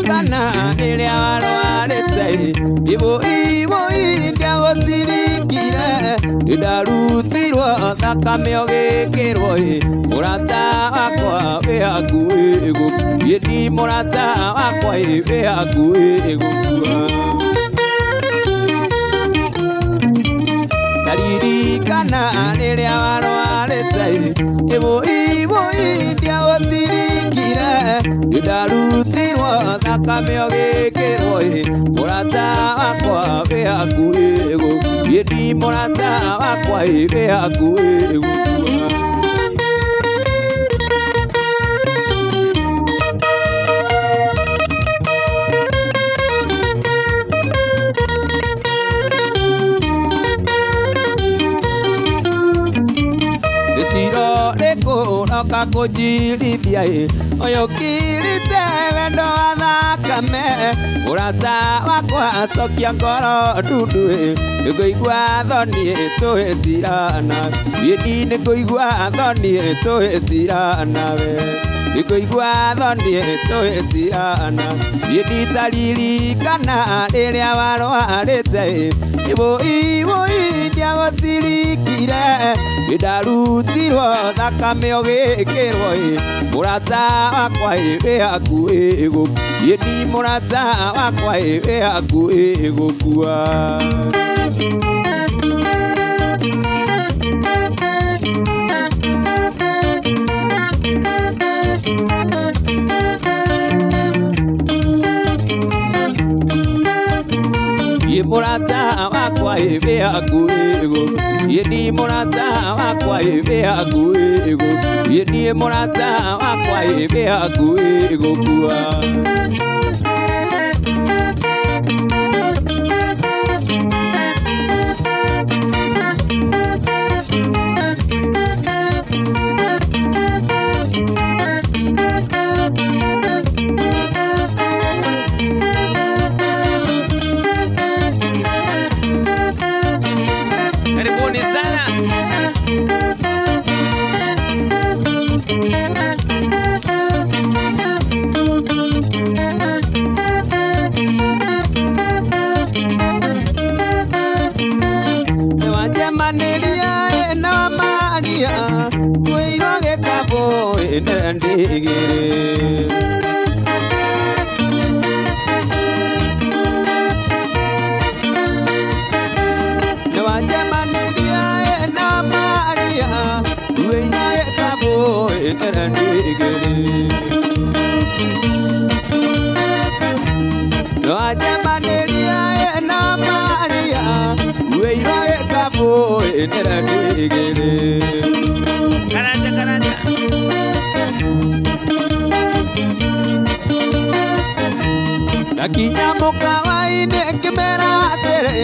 Ndaririkana rĩrĩa warwarĩte ivo ndiagũtirikire ndarutirwo thakame ũgĩkĩrwo mũrata wakwa wĩ hakuhĩ gũkua mũrata wakwa wĩ hakuhĩ gũkua ndaririkana rĩrĩa warwarĩte ivo ndiagũtirikire ndarutirwo thakame ũgĩkĩrwo mũrata wakwa wĩ hakuhĩ gũkua mũrata wakwa wĩ hakuhĩ gũkua Noka kujirithia oyo kirite wendo wa thakame mũrata wakwa cokia ngoro ndundu nĩngũigua thoni tũgĩcirana nĩngũigua thoni tũgĩcirana we nĩngũigua thoni tũgĩcirana nditaririkana rĩrĩa warwarĩte ivo ndiagũtirikire ndarutirwo thakame ũgĩkĩrwo mũrata wakwa wĩ hakuhĩ gũkua mũrata wakwa wĩ hakuhĩ gũkua mũrata wakwa wĩ hakuhĩ gũkua mũrata wakwa wĩ hakuhĩ gũkua mũrata wakwa wĩ hakuhĩ gũkua Nakinya mũkawa-inĩ ngĩmera atĩrĩ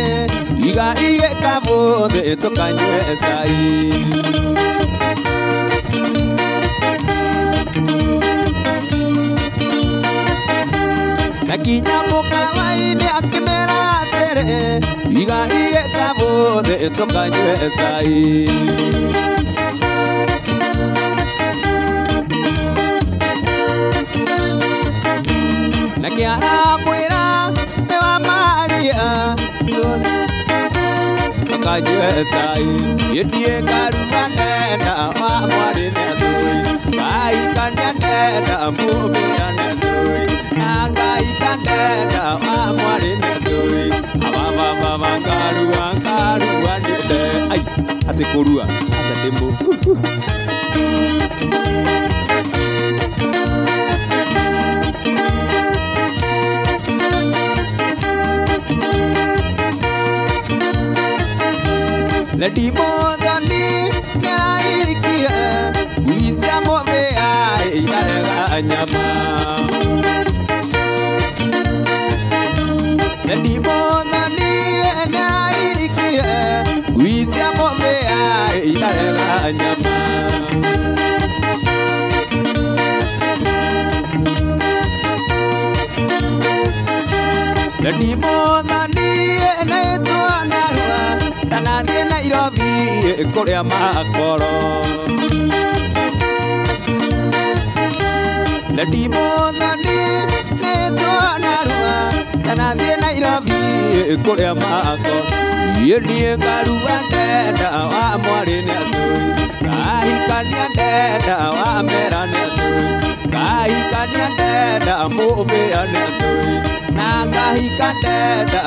iga igĩkabũthĩ tũkanyue cai nakinya mũkawa-inĩ ngĩmera atĩrĩ iga igĩkabũthĩ tũkanyue cai Nakiaramwĩra nĩ wa Maria tũkanyue cai ndiĩ ngaruga nenda wa mwarĩ nĩathũi Ngai kanenda mũmĩra nĩathũi na Ngai kanenda wa mwarĩ nĩathũi abababa ngaruga nĩte ai atĩ kũrua aca ndĩmũ Leti modani naikia uizia movea ilarega nyama Leti modani naikia uizia movea ilarega nyama Leti modani Tanathiĩ Nairobi kũrĩa makoro Leti modani nĩtwa kuria mako Yeni karua deda wa mwari ni atui Kahikania deda wa mera ni atui Kahikania deda muvea ni atui Na kahika deda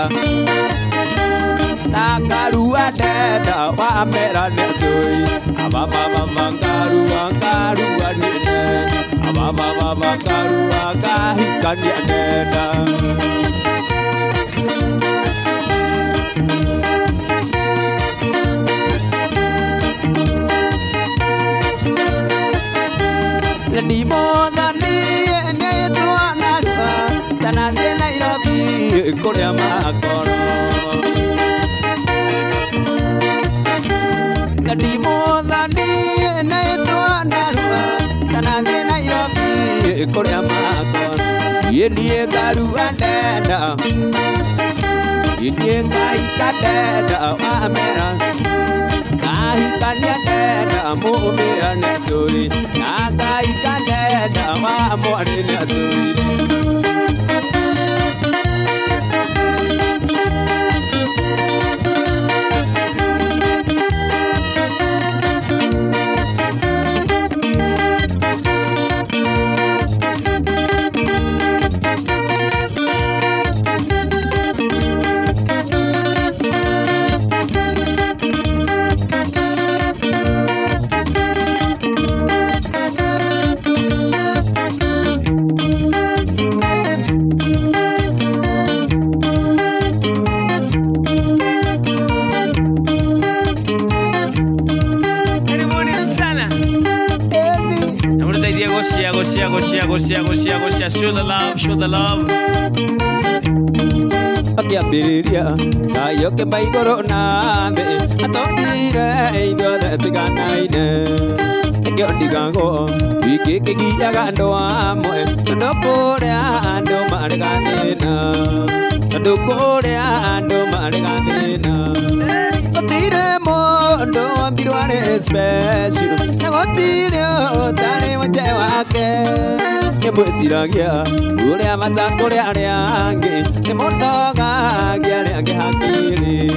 Na karua deda wa mera ni atui Ababa karua ni deda Ababa karua kahikania deda Ni moda ni ne tuana tana de Nairobi kuria makoro Ni moda ni ne tuana tana de Nairobi kuria makoro Yeni garu adenda Yeni ngai kadenda wa mera Kahikania deda mume anaturi Kahikania deda wa mwari anaturi Goshia, show the love. Akiambiriria nayo kebaigoro nambe atondire indo tiganaine Ekyo ndigago wiki kigiaga ndo amwe ndo kuria ando mareganina ndo kuria ando mareganina Otire mondo ambirware special Negotire otare wache wake Nemwesiragia uria matakuria ariangi Nemondogagia ariangi hakiri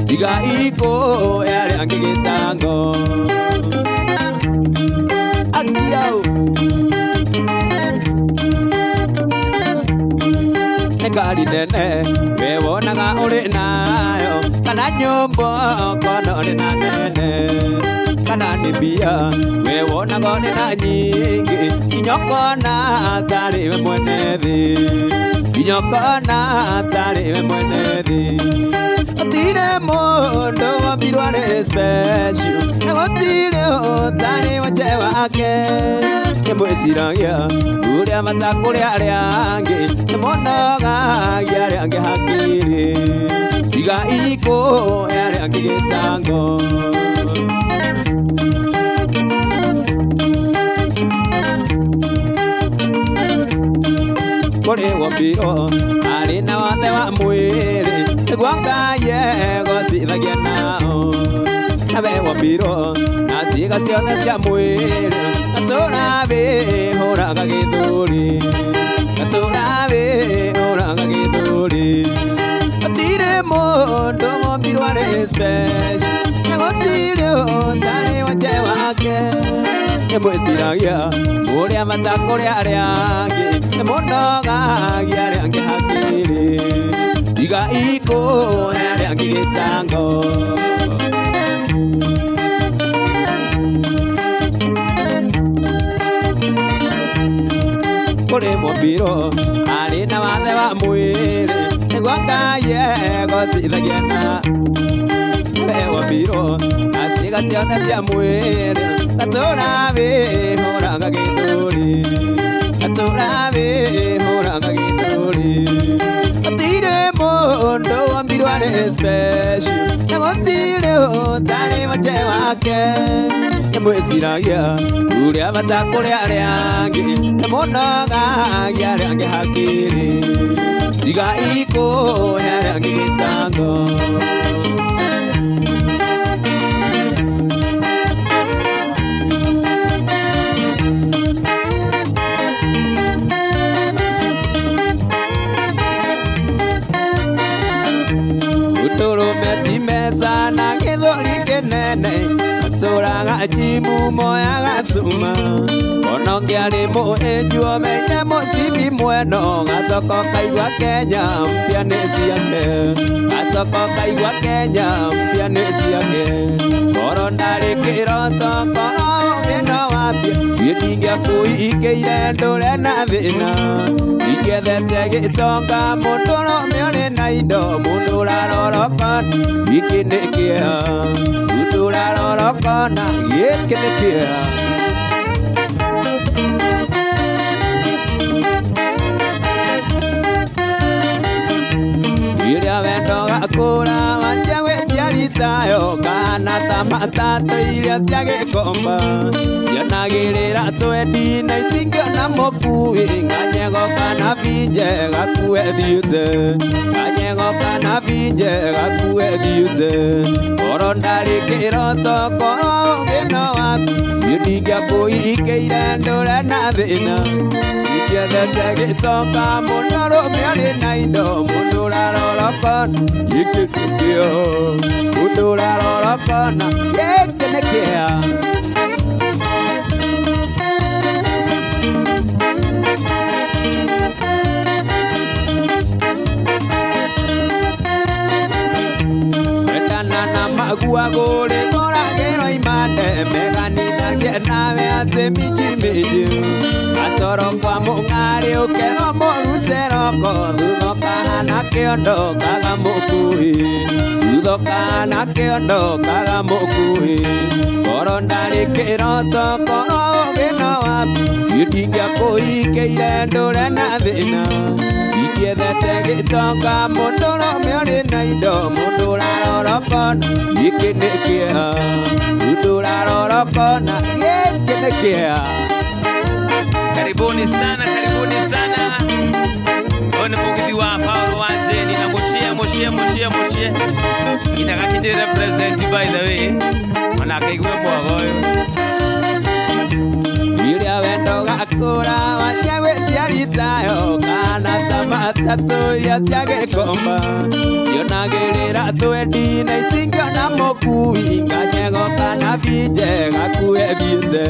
Tiga iko ariangi gitango Akiau Negari nene wewonaga uri nayo Kana nyumbo kono uri na nene Kana nibia wewonaga uri na nyingi Inyokona tari we mwenethi Inyokona tari we mwenethi Otire mondo wambirware special Negotire otari wache wake Nemwesiragia uria matakuria ariangi Nemondogagia ariangi hakiri Tiga iko ariangi gitango Kuri wambiro arina wothe wa mwiri Niguangaye gocithagia nao Nawe wambiro na ciĩga ciothe cia mwĩrĩ Gatũra wĩhũraga gĩthũri Gatũra wĩhũraga gĩthũri Gũtirĩ mũndũ wombirwo arĩ special Na gũtirĩ ũtarĩ wache wake Nemwĩciragia ũrĩa matakũrĩa arĩa angĩ Nemondogagia arĩa angĩ hakiri Tiga ikũhe arĩa angĩ gĩtango Kuri mwambiro arina wathe wa mwĩrĩ Niguangaye gocithagia na We wambiro na ciĩga ciothe cia mwĩrĩ Gatũra wĩhũraga gĩthũri Gatũra wĩhũraga gĩthũri Gũtirĩ mũndũ wombirwo arĩ special Na gũtirĩ ũtarĩ wache wake Nemwĩciragia uria matakũrĩa arĩa angĩ Nemondogagia arĩa angĩ hakiri Tiga ikũhe arĩa angĩ gĩtango jimu moya gasuma ono kiarimo ejuo menye musibi mweno gasoko kaigwa Kenya mpya nesiake gasoko kaigwa Kenya mpya nesiake koro ndari kiroto koro gino wapya yedingia kuikeire ndure na thina ikethete gitonga munduro miore na indo mundura rorokon ikinikia mundura rorokona ikinikia iria wendo gakura wanjagwe ciaritayo kana tamatato iria cia gikomba cianagirira twendi na itingĩona mũkui nganyego kana binje gakue thiũte nganyego kana binje gakue thiũte koro ndarĩ kĩroto koro gĩno waku ndingĩa kũikĩire ndũre na thĩna ikĩethete gĩtonga mũndũ rũme arĩ na indo mũndũ ũrarorokona gĩkĩ kĩo mũndũ ũrarorokona gĩkĩ nĩ kĩa Guagore moragero imande meganithagia nawe ate miji atoro kwa mung'ari ukero moruteroko thutho kahana kĩondo kaga mũkui thutho kahana kĩondo kaga mũkui koro ndarĩ kĩroto koro gĩno waku ndingĩa kũikĩire ndũre na thĩna ikĩethete gĩtonga mũndũ rũme ũrĩ na indo mũndũ ũrarorokona gĩkĩ nĩ kĩa mũndũ ũrarorokona gĩkĩ nĩ kĩa. Karibuni sana, karibuni sana. Ona mugithi wa Paulo Wanjeni na mushie itakakiti represent by the way ona kaigwe mwagoyo iria wendo gakura wanjagwe ciaritayo kana tamatatu iria cia gĩkomba cionagĩrĩra twendi na itingĩona mũkui nganyego kana binje gakue thiũte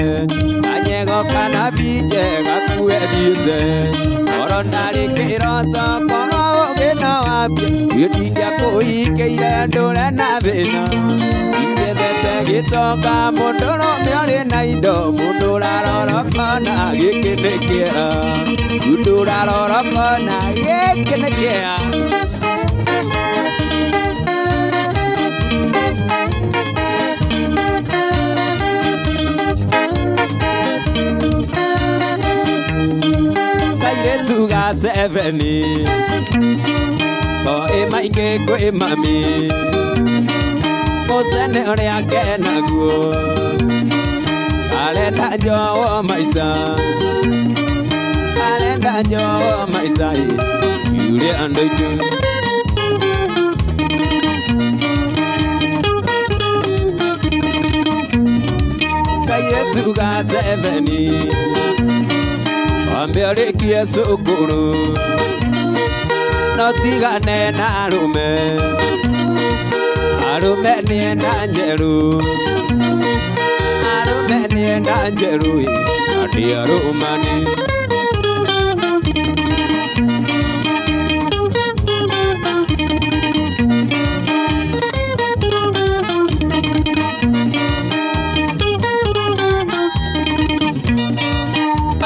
nganyego kana binje gakue thiũte koro ndarĩ kĩroto koro gĩno wapya ndingĩa kũikĩire ndũre na thĩna ikĩethete gĩtonga mũndũ rũme ũrĩ na indo mũndũ ũrarorokona gĩkĩ nĩ kĩa mũndũ ũrarorokona gĩkĩ nĩ kĩa. Tuga seveni ko emainge ko emami osene ore akena guo alenda jowo maisa yure andoitu kaye tuga seveni ambĩarĩkie cukuru no tigane na arũme nĩ enda njerũ andĩ arũmani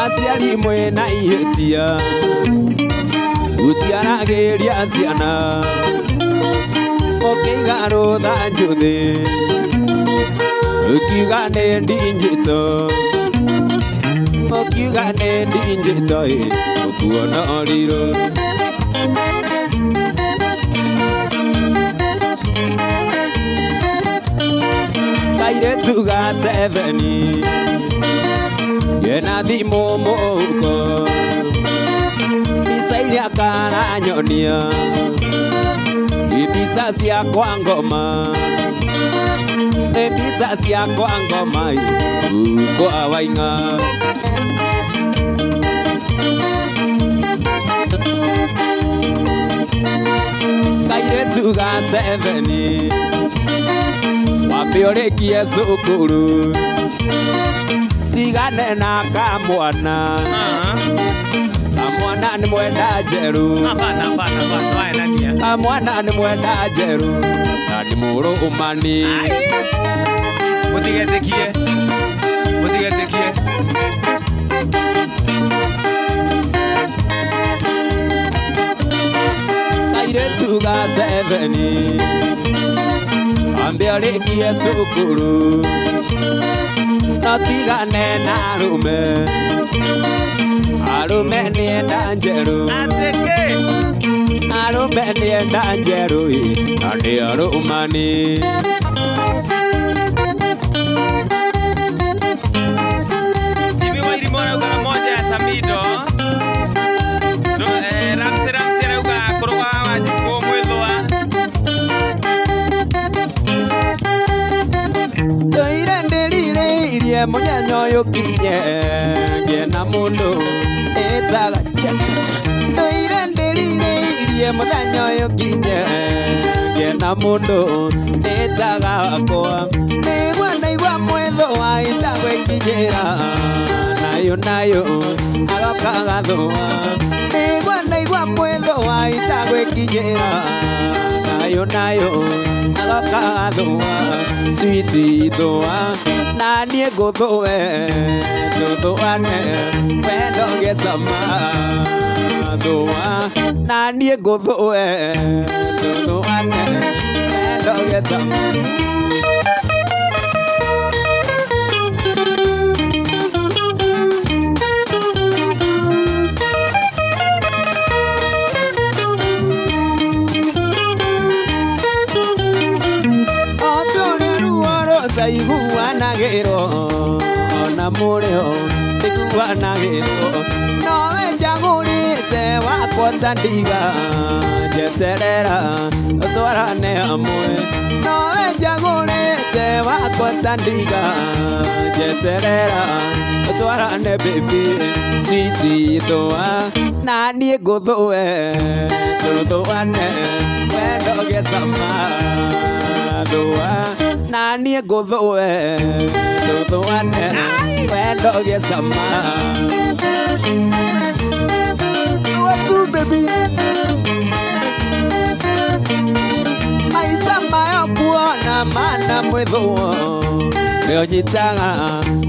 aciari mwĩna ihĩtia gũtiaragĩria ciana ũkĩiga rũtha njũthĩ ũkiuga nĩ ndinjĩto ũkuona ũrirũ kairĩtu ga seveni yena thimũ mũhuko mbica iria karanyonia nĩ mbica ciakwa ngoma kwa waing'a kairetu ga 7 wambe ũrĩkie cukuru tigane na kamwana kamwana nĩ mwenda njerũ kamwana nĩ mwenda njerũ na nĩ mũrũmani mũtigetĩkie kairetu ga 7 wambe ũrĩkie cukuru no tigane na arũme nĩenda njerũ arũme nĩenda njerũ na nĩ arũmani Jimmy Wairimu arauga moja ya Samido Ramsey arauga kũrũga Wanjikũ mwĩthũa ndũire ndĩrirĩirie mũthenya ũyũ kinye ngĩe na mũndũ ĩtaga ndũire ndĩrirĩirie mũthenya ũyũ kinye ngĩe na mũndũ ĩtaga wakwa nĩguo ndaigua mwĩthũa ĩtagwo ikinyĩra nayo agoka gathũa nĩguo ndaigua mwĩthũa ĩtagwo ikinyĩra nayo agoka gathũa switi thũa na niĩ ngũthũe tũthũane wendo gĩcama thũa na niĩ ngũthũe tũthũane wendo gĩcama iguanagĩrwo ona mũrĩo iguanagĩrwo nowe njagũrĩte wakwa ta ndiga njeterera twarane hamwe nowe njagũrĩte wakwa ta ndiga njeterera twarane baby switi thũa na niĩ ngũthũe tũthũane wendo gĩcama thũa na niĩ ngũthũe tũthũane wendo gĩcama watu baby maica mayo kuona mana mwĩthũo nĩũnyitaga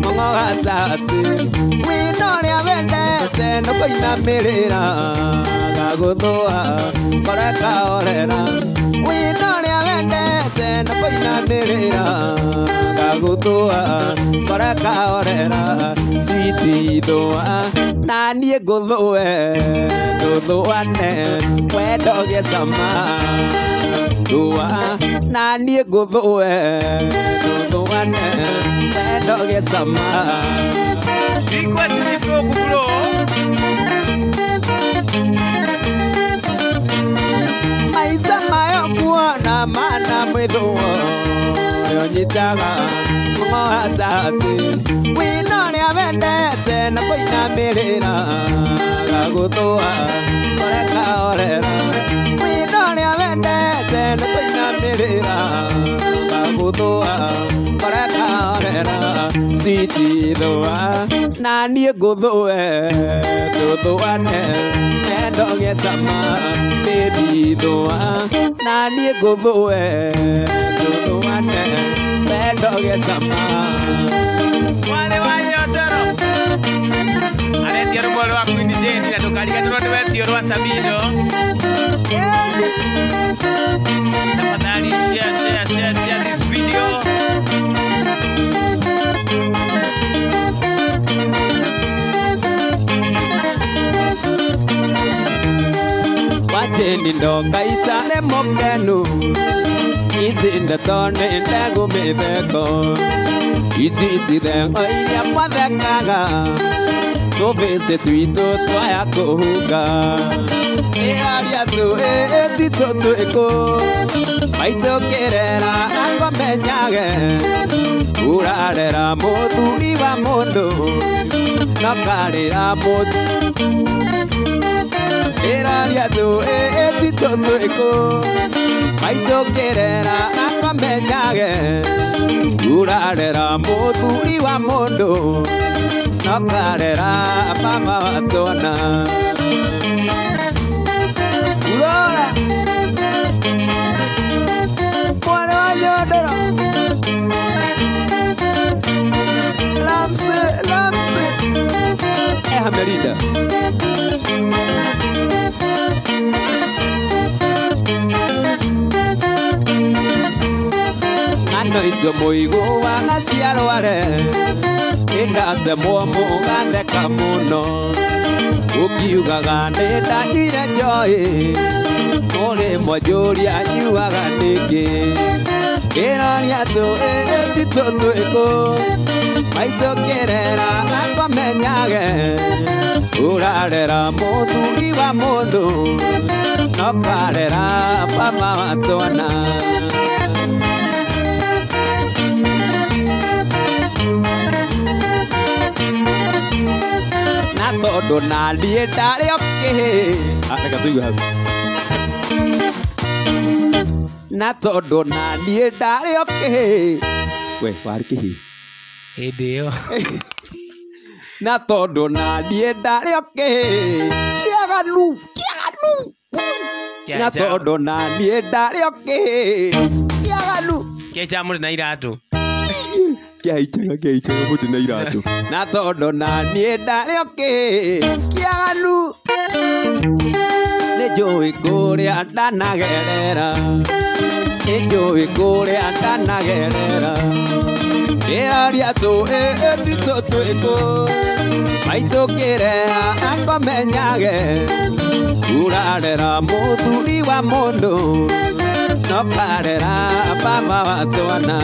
ng'ong'o gatatĩ wĩna ũrĩa wendete no kũinamĩrĩra gagũthũa koreka orera wĩna ũrĩa wendete no kũinamĩrĩra gagũthũa koreka orera switi thũa na niĩ ngũthũe tũthũane wendo gĩcama thũa na niĩ ngũthũe tũthũane wendo gĩcama maica mayo kuona mana mwĩthũo nĩũnyitaga ng'ong'o hatatĩ wĩna ũrĩa wendete na kũinamĩrĩra gagũthũa koreka orera wĩna ũrĩa wendete na kũinamĩrĩra gagũthũa koreka orera switi thũa na niĩ ngũthũe tũthũane wendo gĩcama baby thũa na niĩ ngũthũe tũthũane wendo gĩcama wale wa Nyotoro aretia rũmbo rwa Queen Jane na ndũkariganĩrwo nĩ wetio rwa Samido tafadhali share this video wacheni ndokaitane mokenu izinde tone ndagũmĩtheko izititheng'o iria mwathekaga tũbĩci twitũ twaya kũhunga ĩaria tũĩtitũ twĩkũ maitũkĩrera angũmenyage ũrarera mũthuri wa mũndũ nokarĩra mũndũ Iraria tu tito tuiko Maito kerera akamenyage Urarera muthuri wa mundu Nokarera mama watona Urora Mwana wa nyondera Lamse Merida Ano icio muigo wa gaciarware Indate mwomo gandeka muno Ukiugaga ndindanyuire njohi Muri mwanjuria nyuaga niki Iraria tu tito tuiko Maito kerera akomenyage Urarera muthuri wa mundu Nokarera mama watwana Na tondu nanie ndari okihi Reka tuigue hau Na tondu nanie ndari okihi We wari kihi Hindi iyo Na tondu nanie ndari okihi Kiaganu Na tondu nanie ndari okihi Kiaganu Kecha muri na iratu Kiaichaga mutu na iratu Na tondu nanie ndari okihi Kiaganu Nijui kuria ndanagerera Nijui kuria ndanagerera Iraria tu tito tuiko Maito kerera akomenyage Urarera muthuri wa mundu Nokarera mama watwana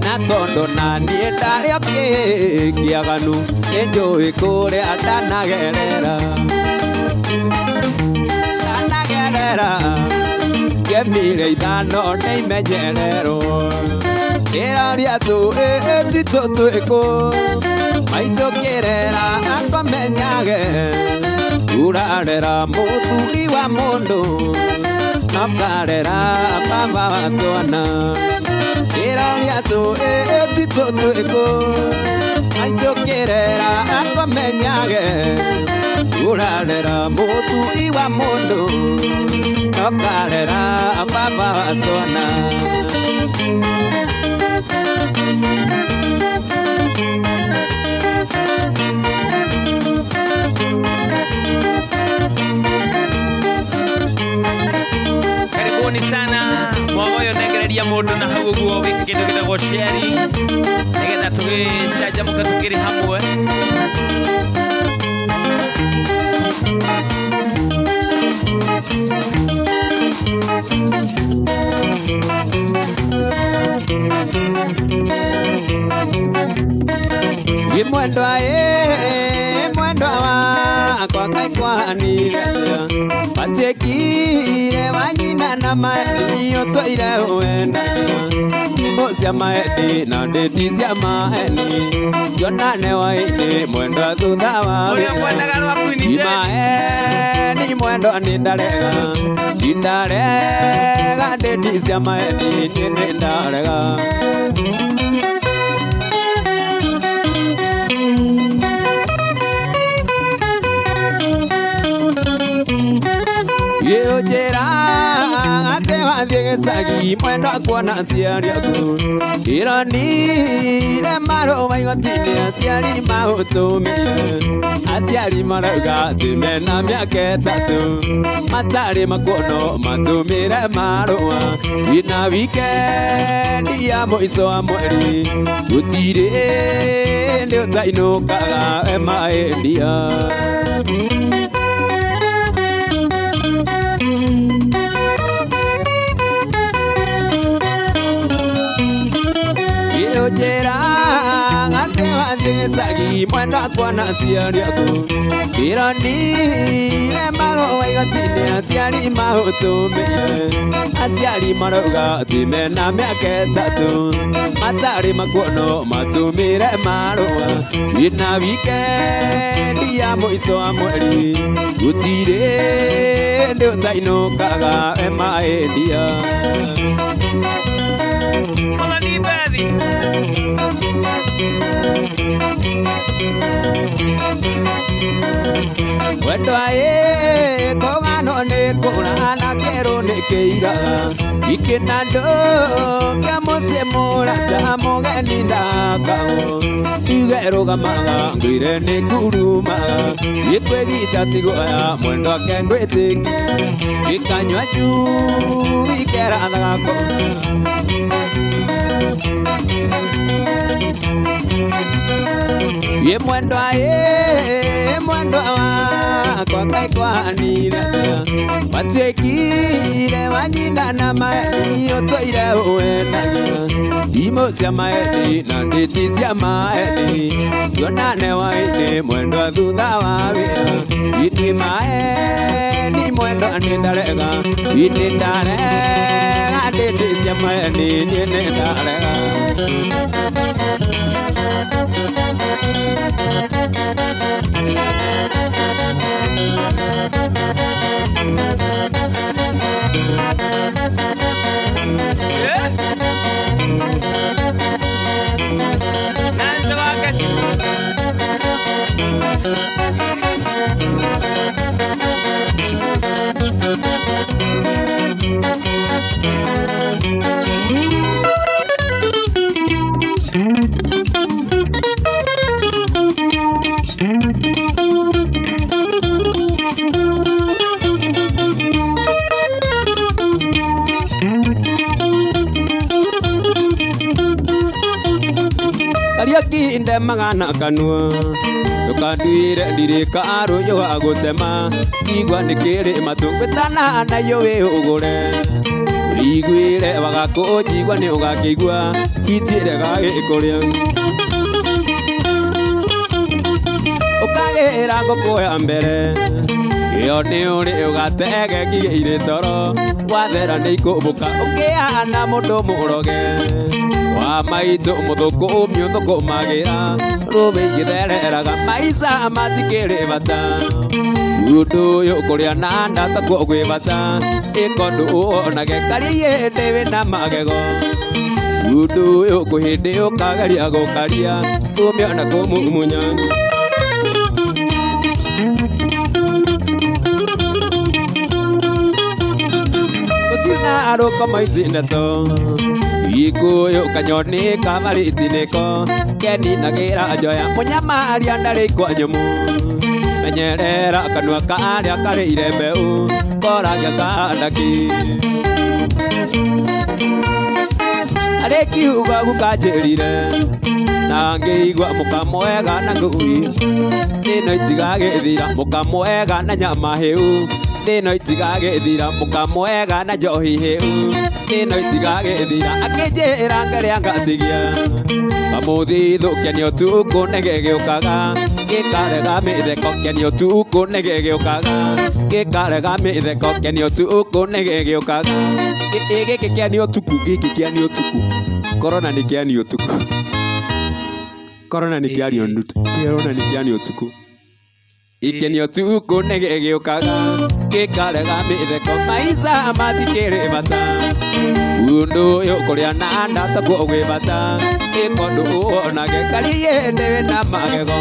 Na tondu nanie ndari okihi Kiaganu Nijui kuria ndanagerera Gemire ithano neimenyererwo Iraria tu tito tuiko Maito kerera akomenyage Urarera muthuri wa mundu Nokarera mama watwana Iraria tu tito tuiko Maito kerera akomenyage Urarera muthuri wa mundu Nokarera mama watwana Karibuni sana Mwagoyo negereria mundu na hau guo wiki kindu gitagwo sheri Nigetha tugicanjamuka tukiri hamwe Mwendwa mwendwa wakwa kaikwanire Patekire wanyina na maeni Otoire uendaga Imo cia maeni na ndeti cia maeni Yonane waini mwendwa thutha wa Imaeni mwendwa nindarega Indarega ndeti cia maeni nindarega Yojera ate wathie gicagi mwendwa kuona aciari aku Ironire marũa igoti-inĩ aciari maũtũmĩire Aciari marauga atĩ mena mĩaka ĩtatũ matarĩ makuono matũmĩre marũa Wĩna wikendi ya mũico wa mweri gũtirĩ hĩndĩ ũtainũkaga we maendia Yojera ate wathie gicagi mwendwa kuona aciari aku Ironire marũa igoti-inĩ aciari maũtũmĩire aciari marauga ti mena mĩaka ĩtatũ matarĩ makuono matũmĩre marũa wĩna wikendi ya mũico wa mweri gũtirĩ ndĩ ũtainũkaga we maendia wendo aĩ kogano nĩ kũrana kerũ nĩ kĩiraga ikinando kĩa mũciĩ mũrata mũgeni ndakagwo iwe rũgamaga ngwĩre nĩ kurumaga gĩkwĩgita tigwoya mwendo ake ngwĩtĩki gĩkanyua njui kerathaga ye mwendo aĩ mwendo wakwa kaĩ kwanire atĩa watuĩkire wanyitana maeni ũtũire wendagia imũ cia maeni na ndĩti cia maeni tuonane hwaĩ-inĩ mwendo thutha wa wĩra itĩ maeni mwendo nĩ ndarega itĩ ndarega ndĩti cia maeni niĩ nĩ ndarega Kinde magana kanua tukanduire ndirika arũyũ wa gũtema igwa nĩ kĩrĩma tũkwĩtana nayo wĩ ũgũre wĩiguĩre wagakũnjigua nĩ ũgakĩigua itiĩre gagĩkũrĩa ũkagĩra ngũkũ ya mbere ĩyo nĩ ũrĩ ũgatege ngigĩ irĩ toro wathera nĩ ikũmbũka ũkĩana mũndũ mũroge wa maitũ mũthũkũ ũmĩũthũkũ magĩra rũmĩ igĩthereraga maica matikĩrĩ bata ũndũ ũyũ kũrĩa na ndatakwo gwĩ bata ĩko ndũ ũwonage karĩie ndĩ wĩna magego ũndũ ũyũ kũhĩndĩ ũkageria gũkaria ũmĩona kũmumunya ũciuna arũko maici ndeto ikuyo kanyoni kamarĩtinĩko keninagĩra njoya mũnyamaria ndarĩ kwa nyũmũ menyerera kanua karĩa karĩire mbeũ koragia kandaki arĩ kiugo gukanjĩrire na ngĩigua mũka mwega na ngui ĩno itigagĩthira mũka mwega na nyama hĩu ĩno itigagĩthira mũka mwega na njohi hĩu ĩno itigagĩthira akĩnjĩra ngarĩa ngatigia kamũthithũkia nĩ ũtukũ nĩgĩgĩũkaga gĩkarega mĩtheko kenĩ ũtukũ nĩgĩgĩũkaga gĩkarega mĩtheko kenĩ ũtukũ nĩgĩgĩũkaga gĩkĩ kĩanĩ ũtukũ gĩkĩ kĩanĩ ũtukũ korona nĩ kĩanĩ ũtukũ korona nĩ kĩanĩ ũtukũ korona nĩ kĩanĩ ũtukũ ikeni ũtukũ nĩgĩgĩũkaga gĩkarega mĩtheko maica matikĩrĩ bata ũndũ ũyũ kũrĩa na ndatakwo gwĩ bata ĩko ndũ ũwonage karĩie ndĩ wĩna magego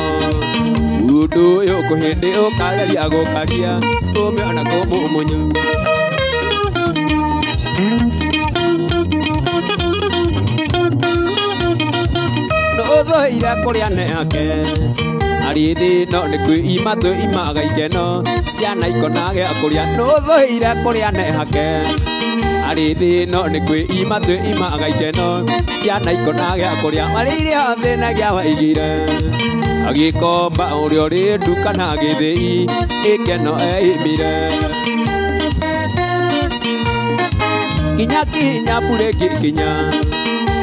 ũndũ ũyũ kũhĩndĩ ũkageria gũkaria ũmĩona kũmumunya nũthũire kũrĩa neke arithi no nĩ kwĩima twĩimaga ikeno ciana ikonage kũrĩa nũthũire kũrĩa nehake arithi no nĩ kwĩima twĩimaga ikeno ciana ikonage kũrĩa marĩire thĩnagia waigire agĩkomba ũrĩa ũrĩ nduka na gĩthĩi ikeno eimire kinya mbura ĩkĩkinya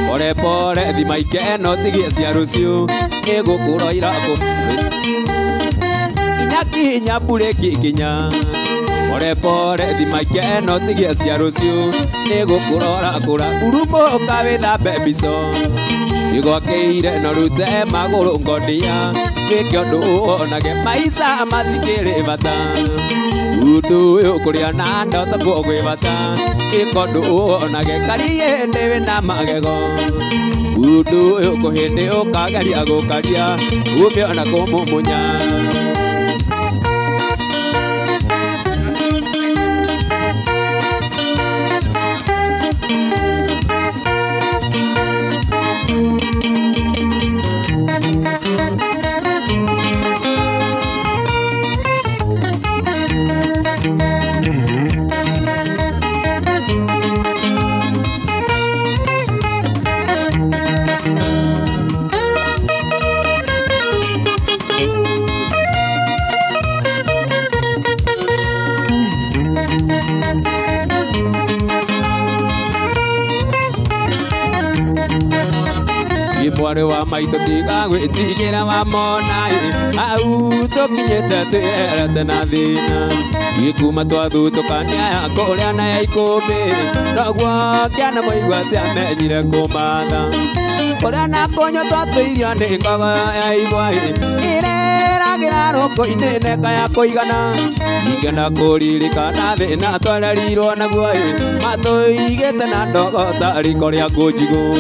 pore pore thima ikeno tigie cia rũciũ ĩgũkũroira kinya mbura ĩkĩkinya pore pore thimaike no tigia cia rucio nego kurora kura urumo kawe da bebiso igwakeire no rute maguru ngodia wikyo ndu onage maisa matikire bata utu yokuria na ndota bogwe bata ikondo onage kariye ndewe na magego utu yokuhinde okagaria gukaria umyo na kumumunya Mwari wa maito tiga gwitigira wa monai au tokinyete twirete na thina ikuma twathutukania ya kuria na ya ikumbi nagwo kiana moigwa ciamenyire kumatha kuria na kunyo twatuirio ni ngogo ya igwa ireragira ruko-ini neka ya kuigana ingena kuririkana thina twererirwo naguo matuigite na ndogota riko ria ngunjigu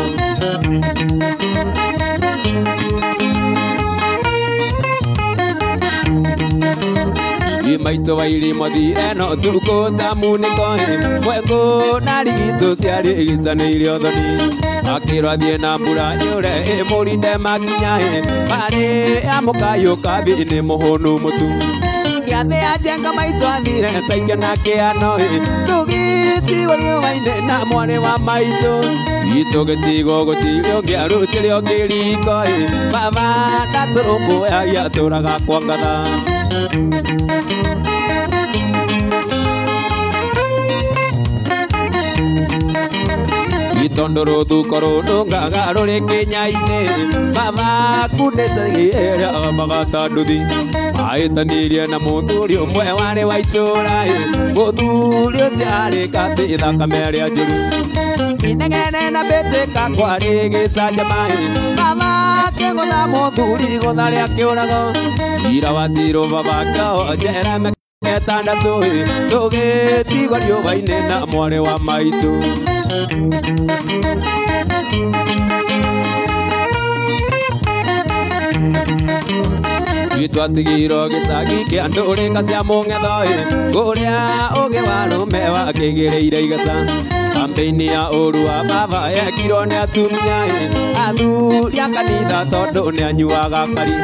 maito wairi mothire no tuko tamuniko mwego na rigitu ciari igicanire othoni akirwa thie na mbura nyure murinde makinya pare amukayo kabini muhunu mutu kiathe ajenga maito athire taike na kiano tugiti wario wainde na mwane wa maito itugitigo gutirio ngiarutirio ngiriko baba ndaturumbu ya turaga kwa ngatha itondoro dukoro dungaga rore kenyaine baba kunetagira bagata duthi aitanirie na muthuri umwe wari waitura muthuri uciari katitha kameria njuru inegene na beteka kwari gicaja mai baba kengona muthuri gutharia kiurago ira waciro baba kao njera meketandatu tugitigo riuga-ini na mwari wa maitu itwatigiro gicagi kia nduringa cia mung'etho kuria ugi wa rume wakigireire igaca kampeini ya uru wa baba yekirwo ni atumia athuri a kanitha tondu ni anyuaga kari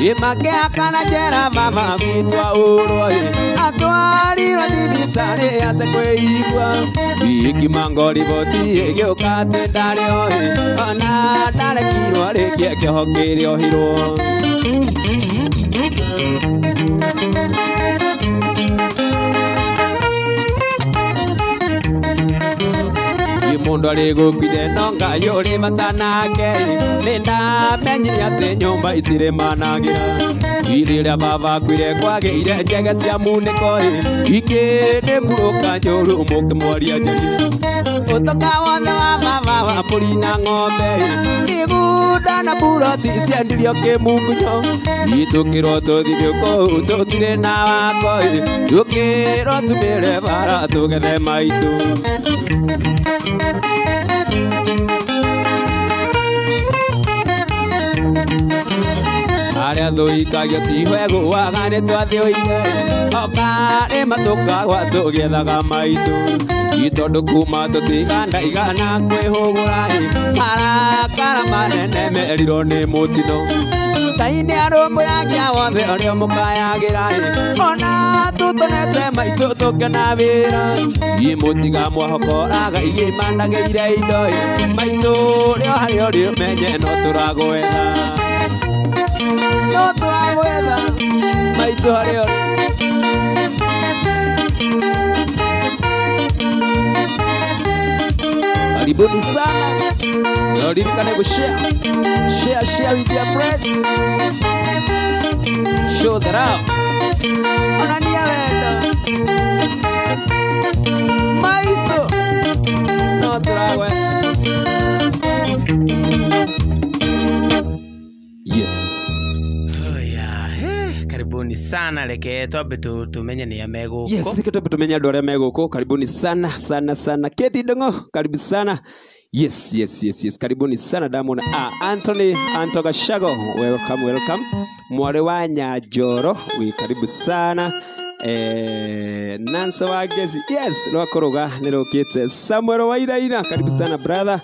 imake akana njera mama witwa urwo atwarirwo thibitari ate kwĩigua ikima riboti igĩũka atĩ ndarĩ oĩ ona ndarekirwo rĩngĩ kĩoho kĩrĩohirwo mundu ari gukire no Ngai uri bata nake ni ndamenyire ati nyumba itire managira iriria baba kwire kwageire njege cia muniko ikinde muruka njuru mukimwaria njeri utoka wothe wa baba wa mburi na ng'ombe migunda na buroti ciendirio kimungunyo itukirwo tuthithio kũu tutire na wako tukirwo tumire bara tugethe maitu aria thuikagio tihwegu wagane twathioire okare matukagwa tugiethaga maitu itondu kuma tutiganda igana kwihugura marakara manene merirwo ni mutino taini arumbuyagia wothe uria mukayagira ona tutonete maitu tukena wira imutiga mwahokoraga igimandageire indo maitu rio hario rio menye no turagwetha no turagwetha maitu hario karibuni sana na udirikane share with your friend show that out onania wendo maito no turagwe. Karibuni sana reke twambe tumenye ni amego. Yes, reke twambe tumenye andu aria megoko. Karibuni sana sana sana. Keti Ndongo, karibu sana. Yes. Karibuni sana Diamond. Anthony Gashago, welcome. Mware wa Nyajoro, we karibu sana. Nansa Wagezi, yes, Rwakoroga nirokite. Samuel Wairaina, karibu sana brother.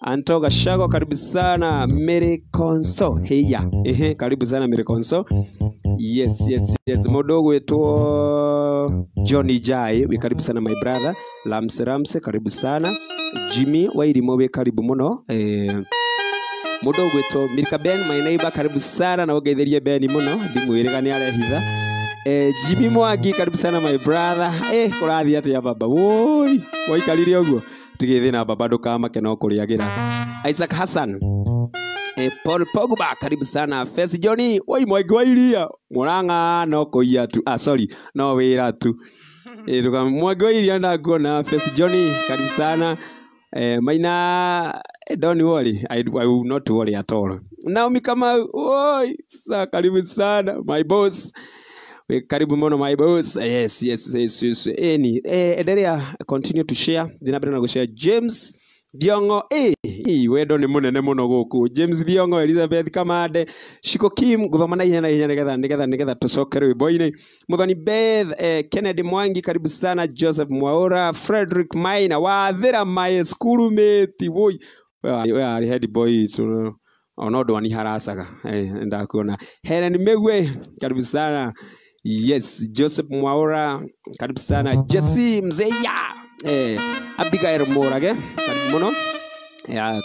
Anto Gashago, karibu sana. Mary Konso, heya. Karibu sana Mary Konso. Yes. Modogo wetu Johnny Jai, we karibu sana my brother. Ramse, karibu sana. Jimmy Wairimo, we karibu muno. Modogo wetu Mirka Ben, my neighbor, karibu sana. Na wagetheria Ben muno. Dimwirega ni arehitha. Jimmy Mwagi, karibu sana my brother. Kurathi ati ya baba. Woi, waikarire uguo. Tugethi na baba ndukama keno kuriagira. Isaac Hassan. Paul Pogba, karibu sana. Fesi Johnny, woi Mwagi Wairia. Muranga no kuia tu. Sorry, no wira tu. Mwagi Wairia na kuona. Fesi Johnny, karibu sana. Maina, don't worry. I will not worry at all. Naomi Kamau, woi, karibu sana. My boss. Karibu mono my boss. Yes. Endelea continue to share. Dinabere na share. James Diongo, wendo ni munene muno guku. James Diongo, Elizabeth Kamade, Shiko Kim, guvamana ihena nigetha tucokere wimbo-ini. Muthoni Beth, Kennedy Mwangi, karibu sana. Joseph Mwaura, Frederick Maina, Wathira my schoolmate, woi. We head boy to onodo ani harasaga. Ndakuona. Helen Megwe, karibu sana. Yes, Joseph Mwaura, karibu sana. Jesse Mzeya, Abigail Morage, karibu muno.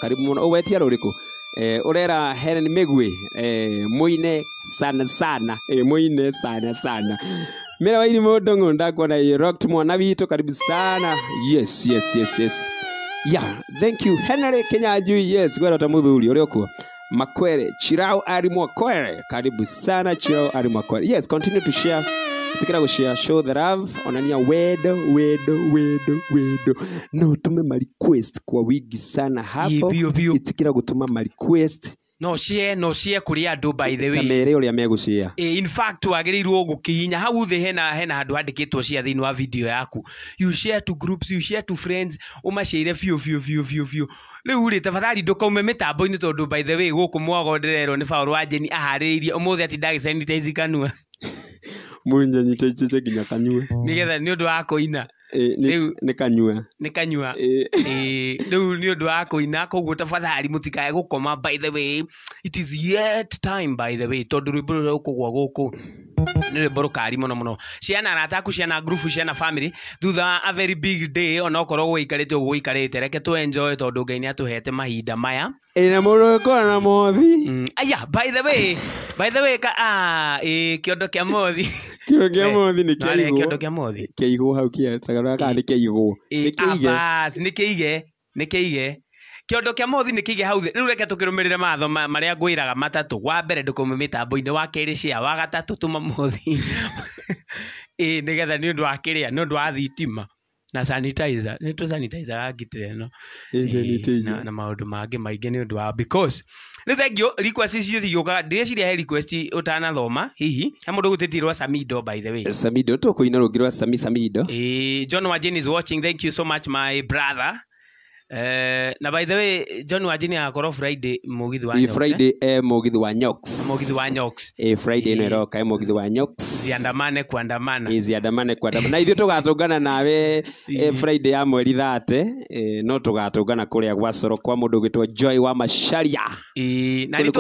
Karibu muno. Wetia ruriko. Orera Helen Megwe, muine sana. Muine sana. Mira wairi Modongo ndakuona rocked mwana wito, karibu sana. Yes. Yeah, thank you. Henry Kenyajui, yes, gwera tamuthuri uri okuo. Makwere, Chirao Ari Mwakwere, karibu sana Chirao Ari Mwakwere. Yes, continue to share. Tikira kushare, show the love. Onania wedo. No, tume ma request kwa wigi sana hapo. Itikira gutuma ma request. No share kuri andu by the way. Kamere uria megushare. In fact wagirirwo gukihinya hau the hena handu handikitwo cia thini wa video yaku. You share to groups, you share to friends, umashare fio. Riu ri tafadhali ndukaume mitambo-ini tondu by the way guku mwagondererwo ni Paul Wanjeni ahariirie umuthi ati ndagi sanitize kanua. Munja nyitaiche ginya kanyue. Nigetha ni undu wa kuina. Ni kanyua. Riu ni undu wa kuina koguo tafadhali mutikae gukoma. By the way, it is yet time by the way tondu rwimbo rũrĩa rũkũgwa gũkũ ni rwimbo rũkari muno. Ciana arataku, ciana group, ciana family thutha a very big day onokorwo gũikarĩte ũguo gũikarĩte reke tu enjoy tondu Ngai nĩ atuhete mahinda maya. Na mũrũko na mothi. Aya, by the way kĩondo kĩa mothi. Kĩondo kĩa mothi nĩ kĩaigwo. Kĩondo kĩa mothi. Kĩaigwo hau kĩetagwo kana nĩ kĩaigwo. Nĩ kĩige. Kĩondo kĩa mothi nĩ kĩige hau. Rĩu reke tũkĩrũmĩrĩre matho marĩa ngwĩraga matatũ. Wa mbere ndũkaume mĩtambo-inĩ, wa kerĩ share, wa gatatũ tũma mothi. Nĩgetha nĩ ũndũ wa kĩrĩa, nĩ ũndũ wa thitima. Na sanitizer, nĩ tu sanitizer gagitĩre no. Na maũndũ mangĩ maingĩ nĩ ũndũ wa because nĩ thengio request icio thigũka ndĩreciria he request ũtanathoma hihi he mũndũ gũtĩtirwo Samido by the way. Samido tũkũina rũngĩ rwa Samido. John Wajini is watching, thank you so much my brother. Na by the way John Wajini akorwo Friday mugithi wa Nyox. Friday mugithi wa Nyox. Friday no roka mugithi wa Nyox. Ziandamane kuandamana. Na ithuĩ tũgatũngana nawe Friday ya mweri 30 no tũgatũngana kũrĩa gwa Coro kwa mũndũ ũgĩtwo Joy wa Macharia. Na nĩ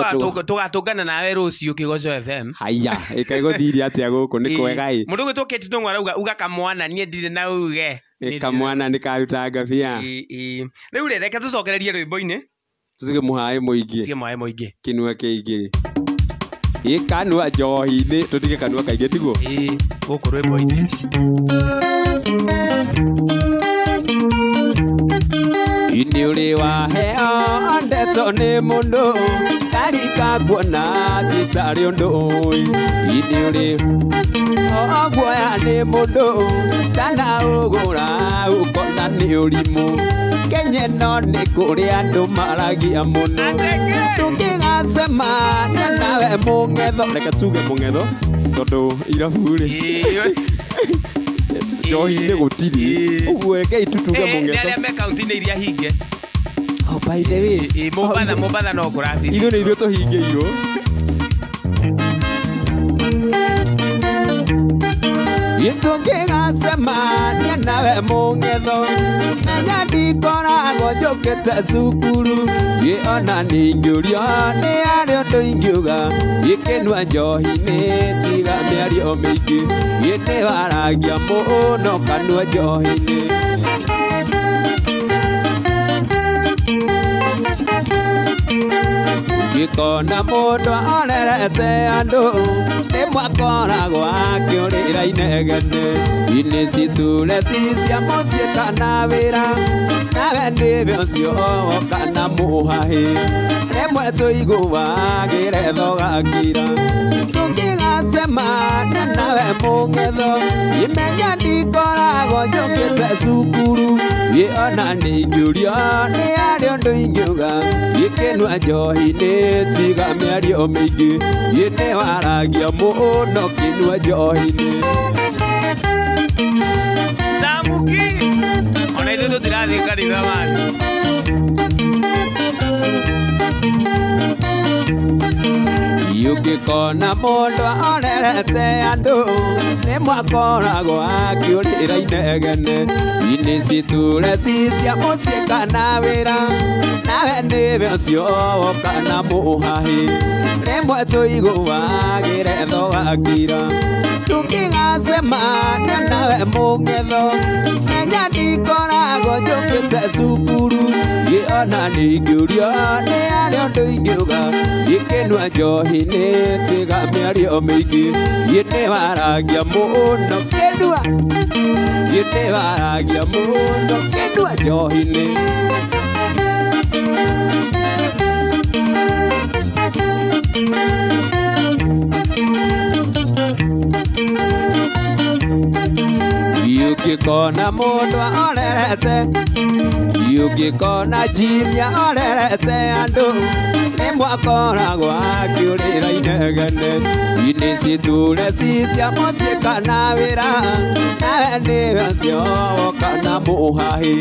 tũgatũngana nawe rũciũ Kigoco FM. Haya, ĩkaigũthiria atĩa gũkũ nĩ kwega ĩ. Mũndũ ũgĩtwo Kate Ndong'u arauga uga kamwana niĩ ndirĩ na uge. Kamwana nĩ karuta ngabia. Rĩu reke tũcokererie rwĩmbo-inĩ. Tutige mũhaĩ mũingĩ. Kĩnua kĩingĩ. Kanua njohi-inĩ tũtige kanua kaingĩ tiguo. Gũkũ rwĩmbo-inĩ. Ini uri wa heo ndeto ni mundu ngarika kuona gitari undu ini uri oguoya ni mundu kana ugura ukona ni urimu Kenya no ni kuri andu maragia muno tungigacemania nawe mungetho reke tuge mungetho tondu irabu ri njohi-inĩ gũtirĩ ũguo rekei tutuge mũngetho nĩ arĩa me kaunti-inĩ iria hinge by the way Mombatha no kũrathi ithuĩ nĩ ithuĩ tũhingĩirwo tũngĩgacemania nawe mũngetho menya ndikoragwo njũkĩte cukuru ona ningĩũrio nĩ arĩ ũndũ ingiuga gĩkĩnua njohi-inĩ tiga mĩario mĩingĩ nĩ waragia mũno kanua njohi-inĩ ngĩkona mũndũ orerete andũ rĩmwe akoragwo akĩũrĩra inegene inĩ citure cia mũciĩ kana wĩra nawe nĩwe ũcio kana mũhahĩ rĩmwe tũiguagĩre thogakira tũngĩgacemania nawe mũngetho imenya ndikoragwo njũkĩte cukuru ona nĩingĩũrio nĩ arĩ ũndũ ingiuga gĩkĩnua njohi-inĩ tiga mĩario mĩingĩ nĩ waragia mũno kĩnua njohi-inĩ Samuki ona ithuĩ tũtirathiĩ kanitha wanyu ũngĩkona mũndũ orerete andũ rĩmwe akoragwo akĩũrĩra inegene inĩ citure cia mũciĩ kana wĩra nawe nĩwe ũcio kana mũhahĩ rĩmwe tũiguagĩre thogakira tũngĩgacemania nawe mũngetho menya ndikoragwo njũkĩte cukuru ona nĩingĩũrio nĩ arĩ ũndũ ingiuga gĩkĩnua njohi-inĩ tiga mĩario mĩingĩ nĩ waragia mũno kĩnua nĩ waragia mũno kĩnua njohi-inĩ ũngĩkona mũndũ orerete ũngĩkona jimia orerete andũ rĩmwe akoragwo akĩũrĩra inegene inĩ citure cia mũciĩ kana wĩra nawe nĩwe ũcio kana mũhahĩ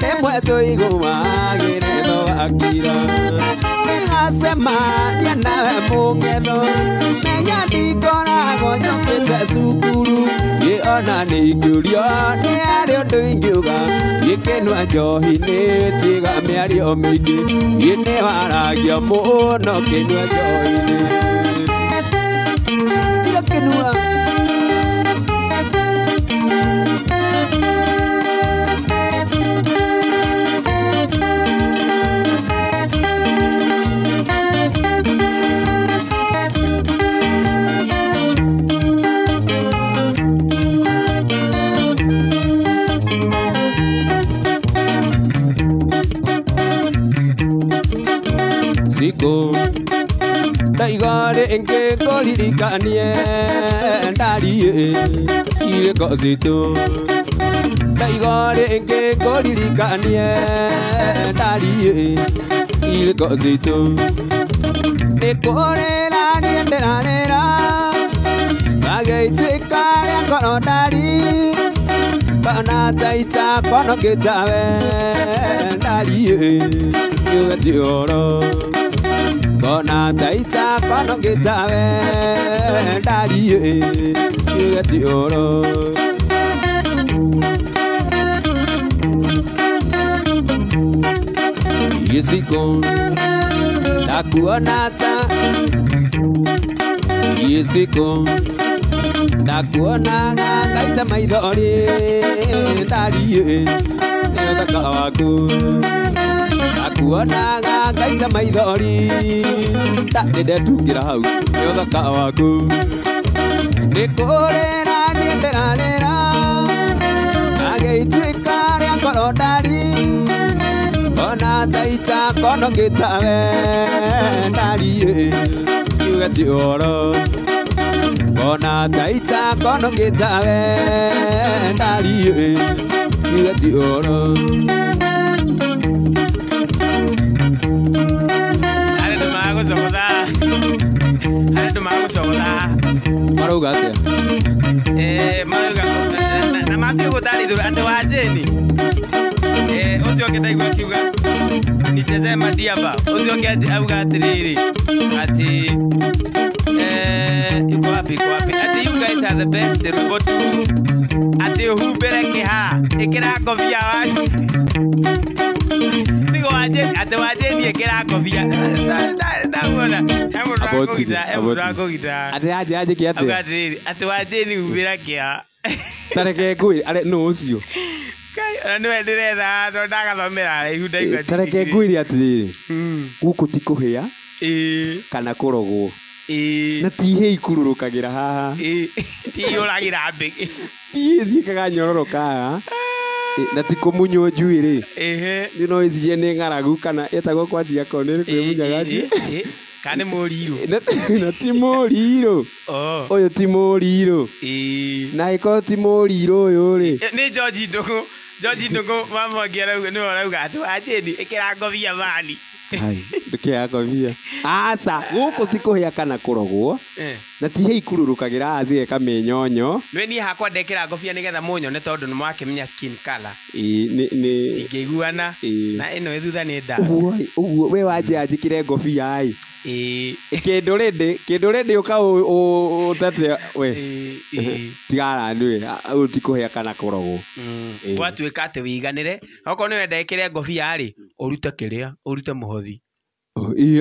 rĩmwe tũiguagĩre thogakira tũngĩgacemania nawe mũngetho menya ndikoragwo njũkĩte cukuru ona nĩingĩũrio nĩ arĩ ũndũ ingiuga gĩkĩnua njohi-inĩ tiga mĩario mĩingĩ nĩ waragia mũno kĩnua njohi-inĩ tiga kĩnua ndaigore ngĩkũririkanie ndari irĩko zitũ ndaigore ngĩkũririkanie ndari irĩko zitũ nĩkũrĩra niĩ ndĩrarĩra gagĩtuĩka rĩa ngoro ndari kana taita konokĩtawe ndari yũgati ũhoro Kona taita kono gitawe ndari yugati oro Yesiko nakuonata Yesiko nakuonaga ngaita maithori ndari nĩũthaka waku nakuonaga ngaita maithori ndĩndetungĩra hau nĩũthaka waku nĩkũrĩra niĩ ndĩrarĩra agĩituĩka rĩa ngoro ndari ona Bona taita kono gitawe ndari yugati oro Bona taita kono gitawe ndari yugati oro Ale tumago sokoda Maruga atia maruga na mapio gutari dura ande wajeni ucio ngetaigua kiuga niteze madiaba ucio ngauga atiriri ati iko wapi ati you guys are the best robot ati hubere kiha ikira kofia waku digo wajeni ati wajeni ikira kofia ndabona gita ati aje kiate ati wajeni hubere kiha tareke ngui are no ucio kai no enderetha ndo ndagathomera ihinda igwa tareke ngui atiriri guku ti kuhia kana kurogwo na ti hei kururukagira haha ti uragira mbigi ti zikaga nyororoka na ti kumunywo njuiri ni no icie ni ngaragu kana etagwo kwa cia konere kwi munyagaci kane muriro na ti muriro uyu ti muriro na iko ti muriro uyu ri ni George Ndungu mama ngiarauga ni arauga atu ajeni ikira ngobia mani ai ndikia ngobia asa guku ti kuhia kana kurogwo na ti hei kururukagira azie kamenyonyo nwe ni hakwa ndekira ngobia nigetha munyone tondu ni mwakimenya skin color ni tingiguana na ino ithutha ni nda uguo we wanje anjikire ngobia ai kindu rindi uka utate we tigara niwe uti kuhia kana kurogwo gwatuika ati wiganire oko ni wenda ikire ngobia ri urute kiria urute muhothi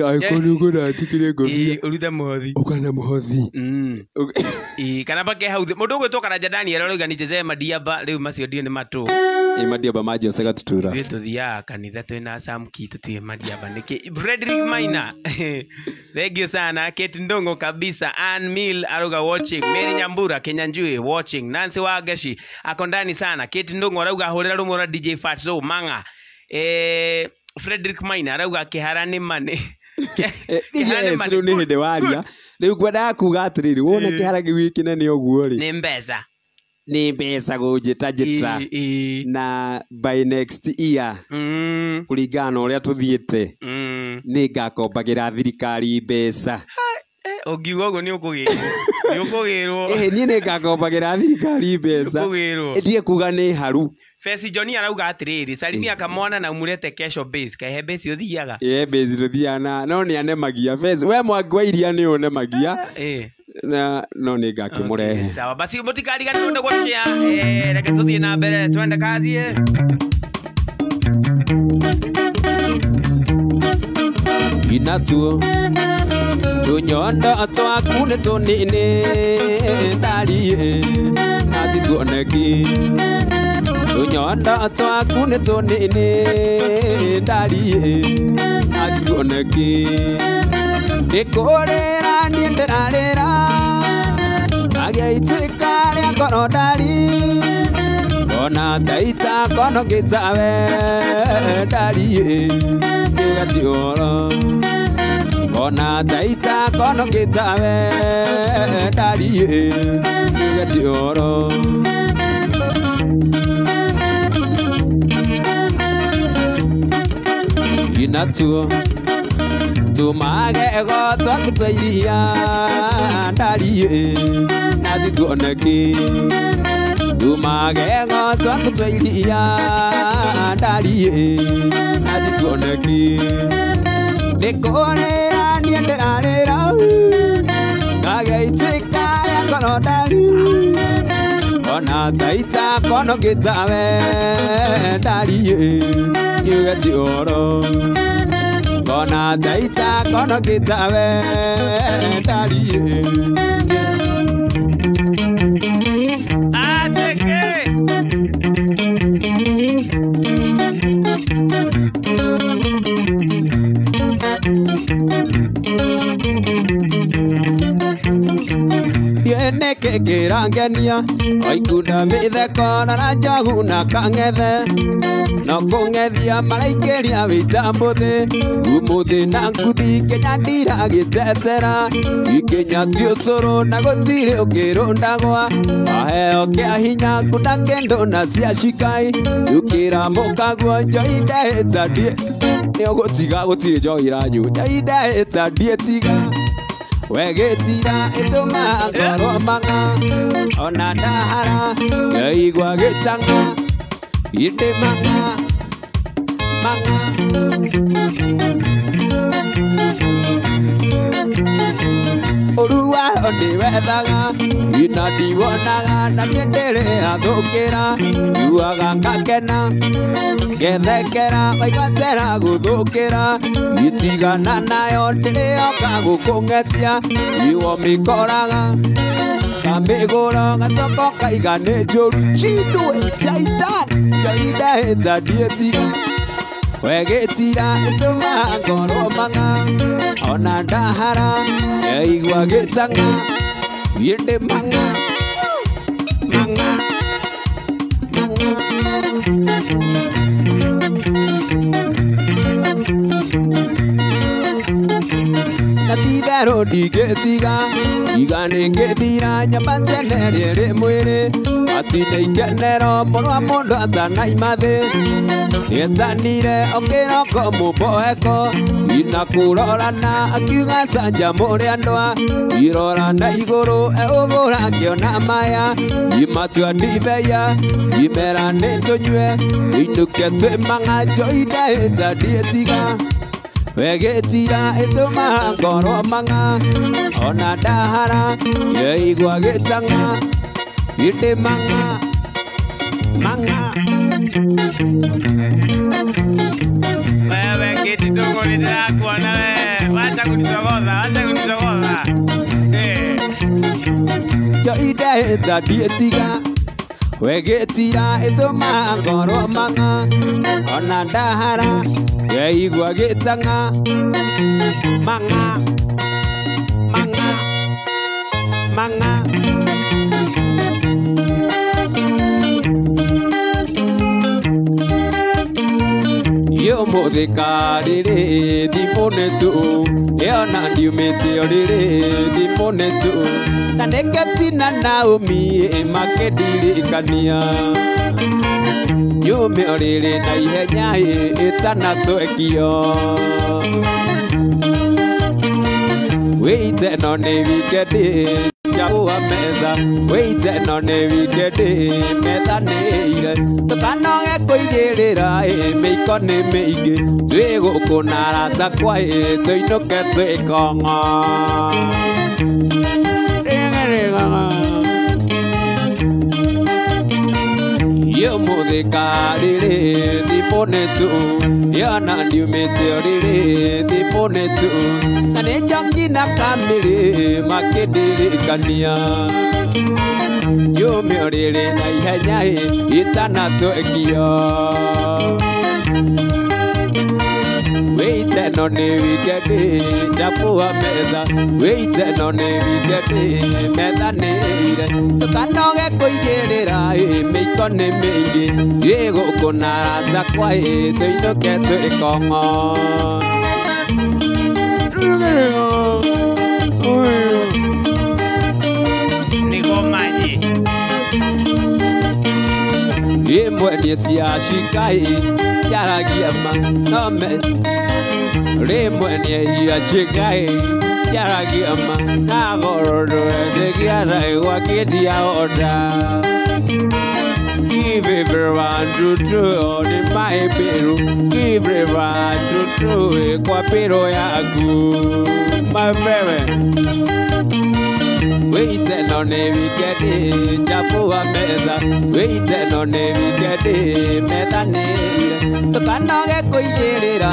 aikoni ngona atikire ngobia urute muhothi ukana muhothi kana bake hau mundu gwitwo kana Daniel arauga ni jeze madiaba riu macio ndio ni matu madiaba majo sega tutura tuthia kanitha twina samki tutie madiaba niki Frederick Maina thank you sana Kate Ndongo kabisa Ann Mill arauga watching Mary Nyambura Kenyanjui watching Nancy Wagashi akondani sana Kate Ndongo arauga horera rumora DJ Fatso manga Frederick Maina arauga kiharani mane riu ni hindi waria riu ngwenda kuga atiriri wona kihara giwi kinene uguo ri ni mbeca gunjita na by next year kuringana uria tuthiete ni ngakombagira thirikari mbeca ogiuga uguo ni ukugirwo ni ngakombagira thirikari mbeca ndie kuga ni haru Fesi Johnny arauga atiriri salimia kamwana na umurete kesho base kahe base uthiaga base tuthiana no ni anemagia Fesi we mwangwa iria ni unemagia na no ni ngakimurehe sawa basi mutikariga ni ndo goshare reke tuthie na mbere twende kazi inatuo tunyondo twaku ni tunini ndari ati tuoneki tunyondo twaku ni tunini ndari ati tuoneki nikurira ni ndirarira agiaitika ria ngoro ndari ona taita kono gitawe ndari yugati oro ona taita kono gitawe ndari yugati oro inatuo tumage goto kutwairia ndari nathi tuoneki tumage goto kutwairia ndari nathi tuoneki nikurira ni ndirarira ngageitwika ria ngoro ndari ona taita kono gitawe ndari yugati oro ona taita kono gitawe ndari ateke yeneke gĩkĩrangenia oikunda mĩtheko na njogu na kang'ethe no kũng'ethia maraingĩria wĩjambũthĩ ũmũthĩ na nguthi Kenya ndiragĩtetera ikinya ti ũcũrũ na gũtirĩ ũkĩrũndagwa aheo kĩa hinya kuna kĩndũ na cia cikai yũkĩra mũkaguo njoi ndahĩta ndiĩ nĩũgũtiga gũtirĩ njohi iranyu njoi ndahĩta ndiĩ tiga wegĩtira ĩtũma ngoro mang'a ona ndahara ngaigua gĩtang'a ĩndĩ mang'a ũrua ndĩwethaga ina ndiwonaga na niĩ ndĩrĩ athũkĩra njuaga ngakena ngethekera waigwatera gũthũkĩra itigana nayo ndĩrĩoka gũkũng'etia iwo mĩkoraga kamĩgũro gacoko kaiga nĩ njũru chindwe jaitan jaidahĩta ndiĩtiga wegĩtira ĩtũma ngoro mang'a ona ndahara ngaigua gĩtang'a ĩndĩ mang'a natitherũ ndigĩtiga iga nĩngĩthira nyama tene rĩrĩ mwĩrĩ atinda ikenero mũno mũndũ atanaima thĩ nĩetanire okĩroko mũmboeko ina kũrorana akiuga canja mũrĩa ndwa irora na igũrũ eũgũra ngĩona maya imatua ndibeia imera nĩtũnyue inũke twĩ mang'a njoi ndahĩta ndiĩtiga wegĩtira ĩtũma ngoro mang'a ona ndahara ngaigua gĩtang'a ĩndĩ mang'a wewe kidogo nitakuona wewe wacha kunitogotha njoi ndahĩta ndiĩtiga wegĩtira ĩtũma ngoro mang'a ona ndahara ngaigua gĩtang'a mang'a ũmũthĩ karĩrĩ thimũnĩtũ ĩona ndiumĩte orĩrĩ thimũnĩtũ na nĩketina Naomi makĩndirikania nyume orĩrĩ na ihenya ĩtanatwekio wĩite no nĩ wikendi njabũa metha wĩite no nĩ wikendi methanĩire tũkanoge kũigĩrĩra mĩiko nĩ mĩingĩ twĩ gũkũ na arata kwa tũinũke twĩ kong'o ũmũthĩ karĩrĩ thimũnĩtũ ĩona ndiumĩte orĩrĩ thimũnĩtũ na nĩ njoki na kamĩrĩ makĩndirikania nyume orĩrĩ na ihenya ĩtanatwekio wĩite no nĩ wikendi njabũa metha wĩite no nĩ wikendi methanĩire tũkanoge kũigĩrĩra mĩiko nĩ mĩingĩ twĩ gũkũ na arata kwa tũinũke twĩ kong'o nigomanyi imwe nĩ cia cikai yaragia ma nome rĩmwe nĩ cia cikai yaragia ma na goro ndĩgĩara gwakĩndia oda give everyone to the my pero give everyone to kwa pero yaku my baby wĩite no nĩ wikendi njabũa metha wĩite no nĩ wikendi methanĩire tũkanoge kũigĩrĩra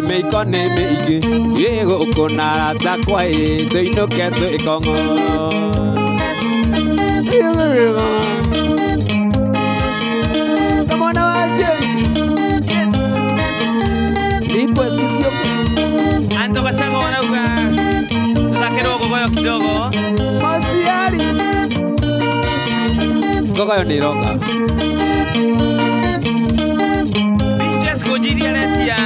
mĩiko nĩ mĩingĩ twĩ gũkũ na arata kwa tũinũke twĩ kong'o kamwana wanje request sio anto kasema wanauga lakini wako kidogo masiari Ngoko yo niroka. Pinches kujiria letia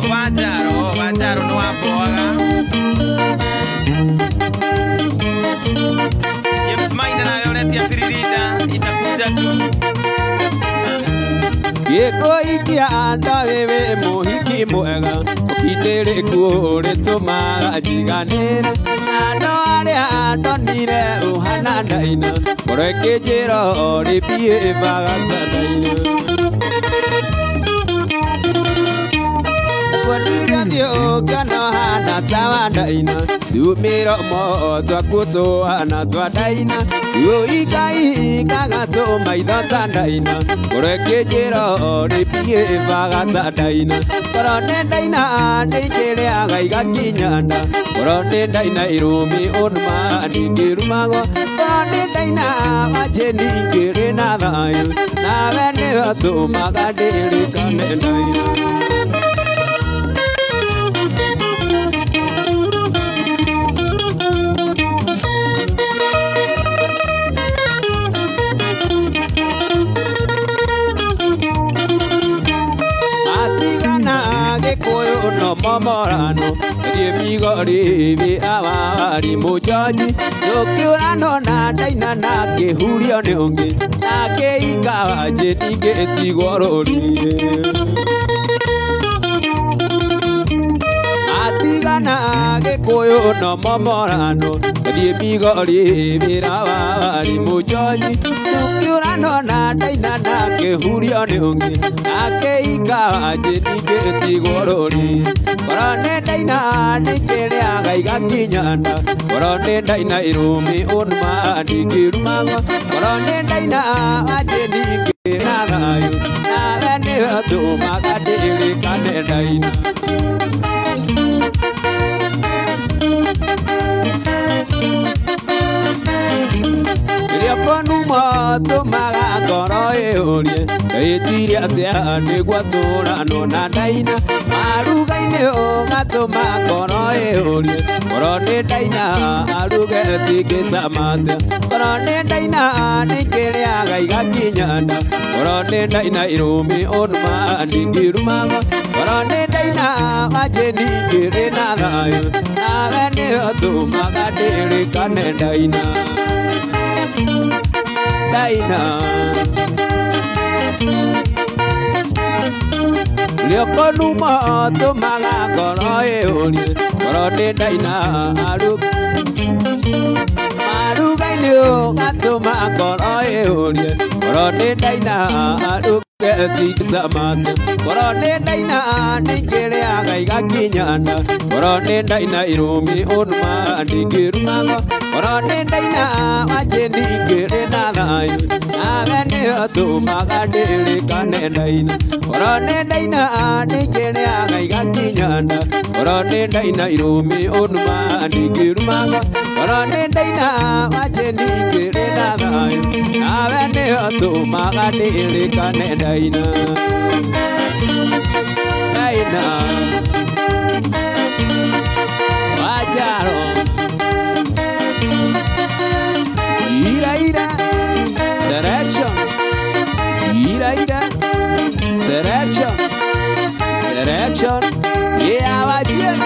Wanjaro no amboga. James Maina nayo letia Firirida itakuja tu. Yeko ikia anda wewe muhiki mwega. Ukitiri kure tumaga jiganire. Ando aria andonire uhana ndaina. Koreke jiro ripie bagata ndaina. Kwanira dio kana hana tawandaina. Dumiro mo twakuto hana twadaina. Yo ikai kagato maitho tandaina. Koreke jiro ripie bagata ndaina. Korone ndaina ndikire agaiga kinyanda. Korone ndaina irumi onma ndikirumago. Korone ndaina ajeni ngire na thayo. Nawe ni atumaga ndirikane ndaina. No momorano die migori bi awari mujaji dokiurano na daina na ke hurio ne onge na ke ikawa je tige tigorori atigana ke koyo no momorano die migori bi awari mujaji dokiurano na daina na ke hurio ne onge na ke ikawa je tige tigorori Korone daina nikere agaiga kinyanda. Korone daina irumi onma ndikirumago. Korone daina ajeni ngina thayo. Nawe ni atumaga ndirikane daina. Riaponuma tumaga ngoro iurie. Etiria atia niguo turano na daina. Arugaine ugatuma ngoro iurie. Korone daina aruge sikisamate. Korone daina nikire agaiga kinyanda. Korone daina irumi onma ndikirumago. Korone daina ajeni ngire na thayo. Nawe ni atumaga ndirikane daina. Daina Leokonuma tumaga ngoro iurie. Korone daina arugaine ugatuma ngoro iurie. Korone daina aruge sikisamate. Korone daina nikire agaiga kinyanda. Korone daina irumi onma ndikirumago. Korone daina ajeni ngire na thayo. Nawe ni atumaga ndirikane daina. Korone daina nikire agaiga kinyanda. Korone daina irumi onma ndikirumago. Korone daina ajeni ngire na thayo. Nawe ni atumaga ndirikane daina. Daina Wanjaro Ira Selection Ira Selection Yeah, Wanjaro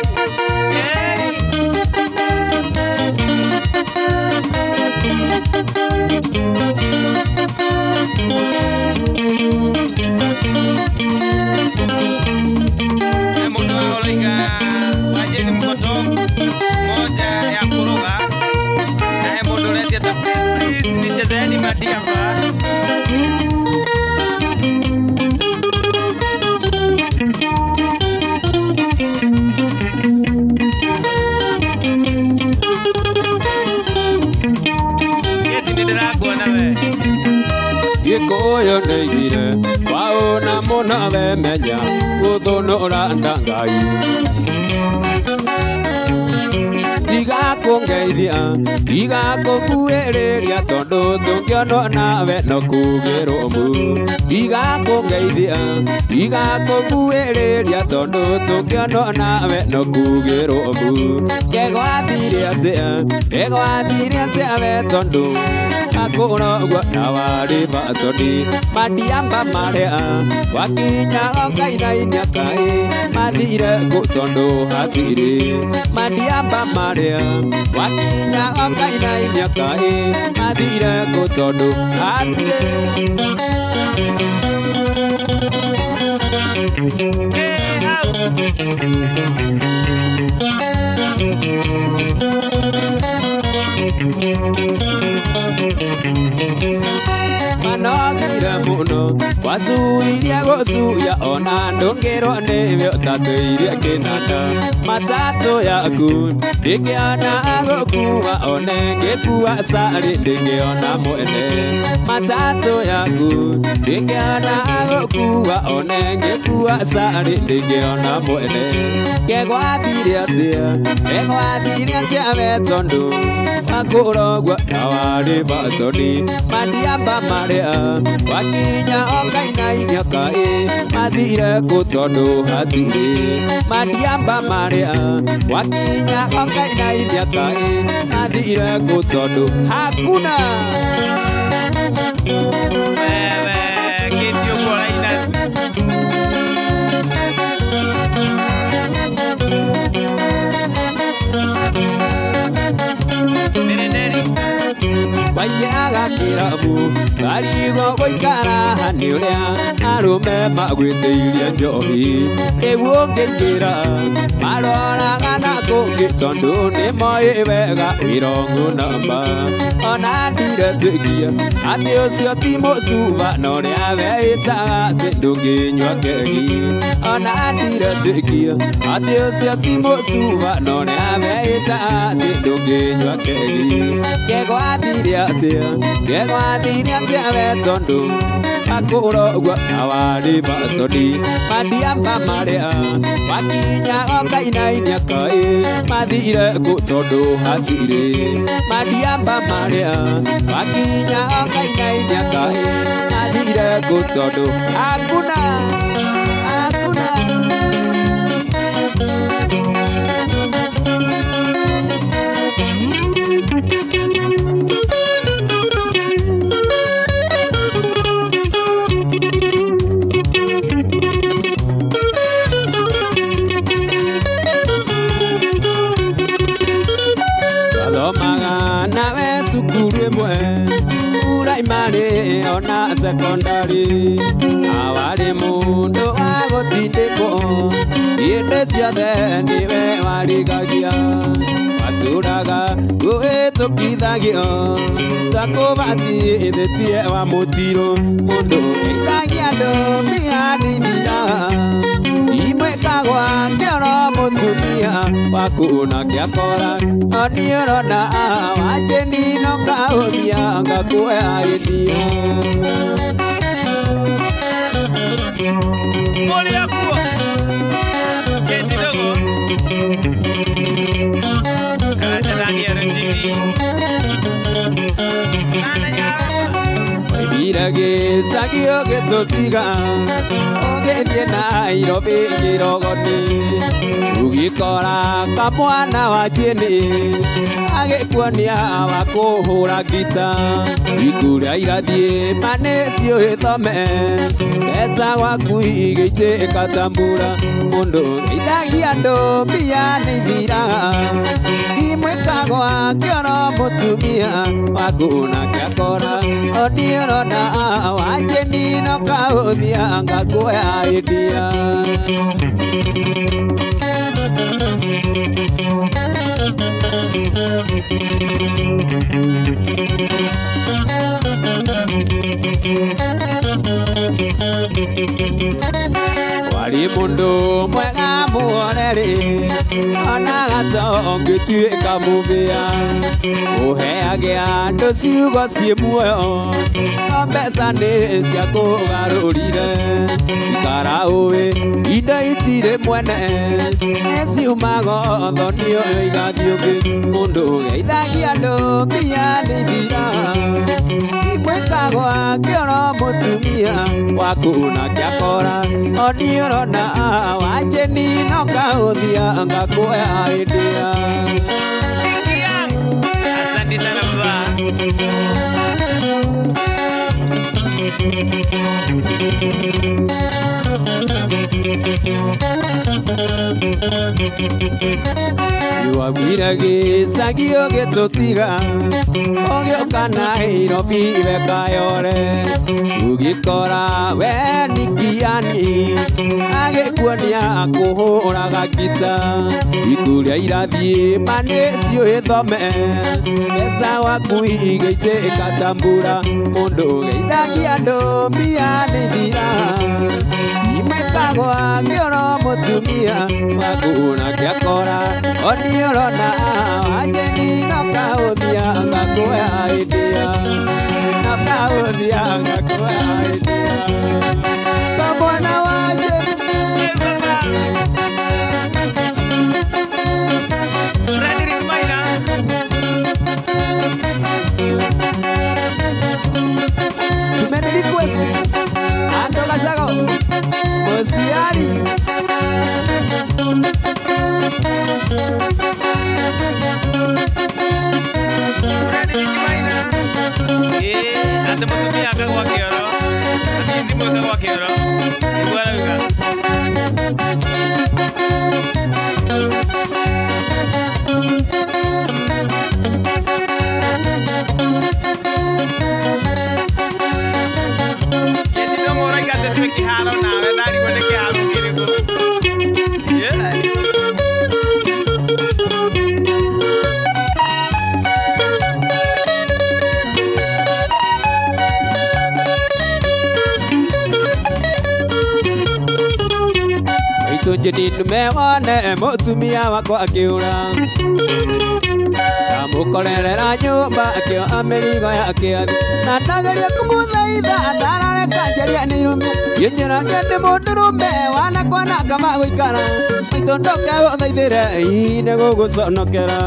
Gikoyo negire waona mona bemenya guthunura ndangai Diga igakungeithia igakukuhĩrĩria tondũ tũngĩonwo nawe no kugĩrwo mu igakungeithia igakukuhĩrĩria tondũ tũngĩonwo nawe no kugĩrwo mu gegwathire atĩa we tondũ akũrogwo na warĩ baconi mandiamba marĩa wakinya okainainia kaĩ mathire kũ tondũ hatirĩ mandiamba marĩa wakinya okainainia kaĩ mathire kũ tondũ hatirĩ manogire mũno wacuririe gũcuria ona ndũngĩrwo nĩwe ũtatũirie kĩnanda matatũ yaku ndĩngĩona agũkua ona ngĩkua sari ndĩngĩona mwene matatũ yaku ndĩngĩona agũkua ona ngĩkua sari ndĩngĩona mwene gegwathire atĩa we tondũ akũrogwo na warĩ baconi mandiamba marĩa wakinya okainainia kaĩ mathire kũ tondũ hatirĩ mandiamba marĩa wakinya okainainia kaĩ mathire kũ tondũ hakuna Waiaga kĩrabu Garigo gũikara nĩ ũrĩa arũme magwĩtĩirie njohi rĩu ũngĩingĩra maroraga na kũngĩ tondũ nĩmoĩ wega wĩrongũ namba ona ndiretĩkia atĩ ũcio ti mũcuba na ũrĩa wĩĩtaga atĩ ndũngĩnyua kegi ona ndiretĩkia atĩ ũcio ti mũcuba na ũrĩa wĩĩtaga atĩ ndũngĩnyua kegi gegwathire atĩa we tondũ akũrogwo na warĩ baconi mandiamba marĩa wakinya okainainia kaĩ mathire kũ tondũ hatirĩ mandiamba marĩa wakinya okainainia kaĩ mathire kũ tondũ hakuna primary ona secondary awari mundu agutindiko inde ciothe niwe warigagia waturaga guitukithagio takubatithĩtie wa mũtiro mundu geithagia andũ mianinira imwĩkagwa ngĩoro mũtumia waku nakĩakora oniũrona wanjĩni no ngaũthia ngakuoya gĩthia Moria kuo Ketidogo Kadangere TV Ibirage sagio getotiga Ogethie Nairobi ngirogoni Ugikora kamwana wa jeni Agĩkuonia wa kũhũra ngita Ikuria irathie mane ciũhĩthome Pesa gwaku igĩitĩka tambura Mũndũ geithagia andũ mbia nĩ ithiraga Imwĩkagwa ngĩoro mũtumia waku nakĩakora Oniũrona wanjĩni no kaũthia ngakuoya hĩndĩa Wari mundu mwega muonere ona gatongĩtuĩka mũthĩa ũheage andũ ciugo ciĩ muoyo no mbeca nĩ cia kũgarũrire ikara ũĩ idaitire mwene nesiumago thonio igathiũngĩ mũndũ geithagia andũ mbia nĩ thira imwĩkagwo kĩoro mũtumia wakuna kĩakora oni ũrona wanjeni no kaũthia ngakuoya hĩndĩ ya Asante sana baba. Iwagwire gĩcagio gĩtũtiga ũgĩũka Nairobi wekayore ũgĩkora we nikiani agĩkuonia kũhũraga ngita ikuria irathiĩ manĩ ciũĩthome mbeca waku igĩitĩka tambura mũndũ geithagia andũ mbia nĩ thira imwĩkagwo kĩoro mũtumia wakuna kĩakora oni ũrona wanjeni no kaũthia ngakuoya hĩndĩ ya no kaũthia ngakuoya hĩndĩ ya kamwana wanjeni Ando Gachago Mosiari Ate mutumia akagwa kĩoro Ati ndimwe akagwa kĩoro Iguara wika Kiharo nawe nani kwende kiharo kiriku Itujeni tumewone mũtumia wakwa akĩũra Mukorerera nyumba akio amerigo yake athi na ndageria kumuthaitha ndarareka njeria nĩ irume yĩnjĩragia ndĩ mũndũrũme wanakwana kama gũikara maitũ ndoke ũthaithĩre nĩ gũgũconokera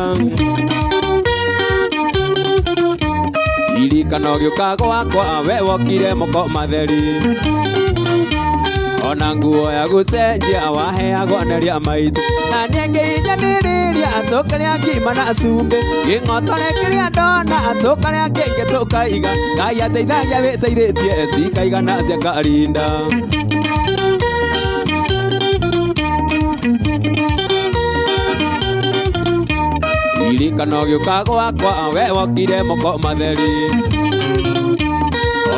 iririkano gĩũka gwakwa we wokire moko matheri ona nguo ya gũcenjia waheagwo nĩ rĩa maitũ na niĩ ngĩinyanĩrĩria tũkarĩa ngima na cumbĩ ngĩng'otore kĩrĩa ndona tũkarĩa kĩngĩ tũkaiga Ngai ateithagia wĩteithĩtie cikaigana cia karinda iririkano gĩũka gwakwa we wokire moko matheri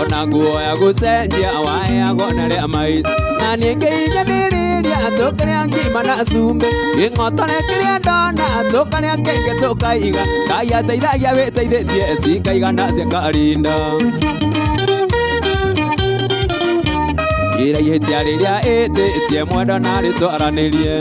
ona nguo ya gũcenjia waheagwo nĩ rĩa maitũ na niĩ ngĩinyanĩrĩria tũkarĩa ngima na cumbĩ ngĩng'otore kĩrĩa ndona tũkarĩa kĩngĩ tũkaiga Ngai ateithagia wĩteithĩtie cikaigana cia karinda ira ihĩtia rĩrĩa ĩtĩtie mwendo na rĩtwaranĩrie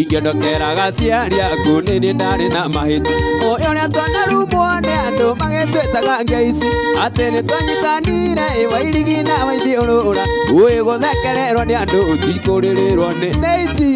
ingĩondokeraga ciaria aku nĩniĩ ndarĩ na mahĩtia ũrĩa twanarumwo nĩ andũ magĩtwĩtaga ngeici atĩ nĩ twanyitanire wairigi na waithiũrũra ũĩ gũthekererwo nĩ andũ tikũrĩrĩrwo nĩ nĩiti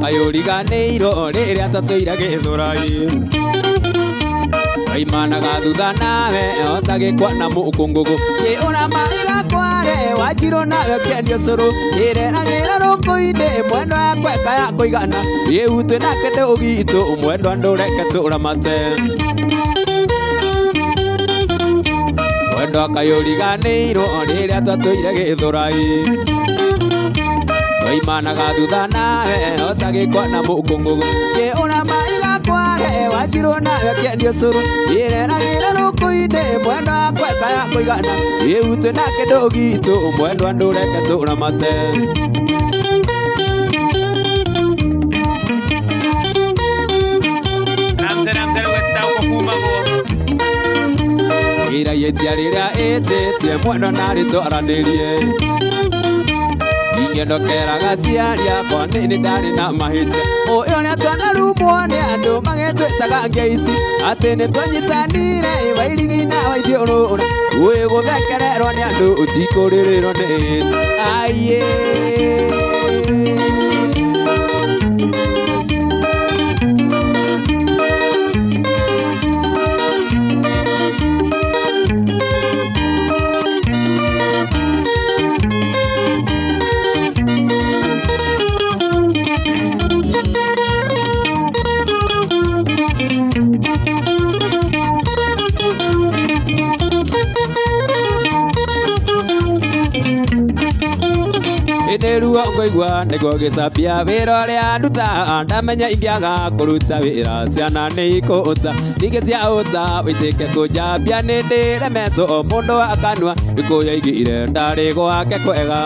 Kayũriganĩirwo rĩrĩa tatũire gĩthũrai waimanaga thutha nawe otagĩkwa na mũkũngũgũ kĩũra mahiga kware wanjirũ nawe kĩendio cũrũ kĩreragĩra rũkũ-inĩ mwendwa yakweka ya kũigana rĩu twĩnake ndĩ ũgitũ mwendwa ndũreke tũramate mwendwa kayũriganĩirwo rĩrĩa tatũire gĩthũrai waimanaga thutha nawe otagĩkwa na mũkũngũgũ kĩũra mahiga kware wanjirũ nawe kĩendio cũrũ kĩreragĩra rũkũ-inĩ mwendwa yakweka ya kũigana rĩu twĩnake ndĩ ũgitũ mwendwa ndũreke tũramate ira yetia rĩrĩa ĩtĩtie mwendo na rĩtwaranĩrie ingĩndokeraga ciari yakwa nĩ ndarĩ na mahĩtia ũyũ nĩatwanarumwo nĩ andũ magĩtwĩtaga ngeici atĩ nĩtwanyitanire wairigina waithiũrũra ũĩ gũthekererwo nĩ andũ ũtikũrĩrĩrwo nĩ aiĩ Nĩruo ngoigua nĩguo gĩcambia wĩra ũrĩa ndutaga ndamenya ingĩaga kũruta wĩra ciana nĩ ikũũta ningĩ ciaũta wĩtĩke kũnjambia nĩ ndĩremetwo mũndũ akanua ikuyaigire ndarĩ gwake kwega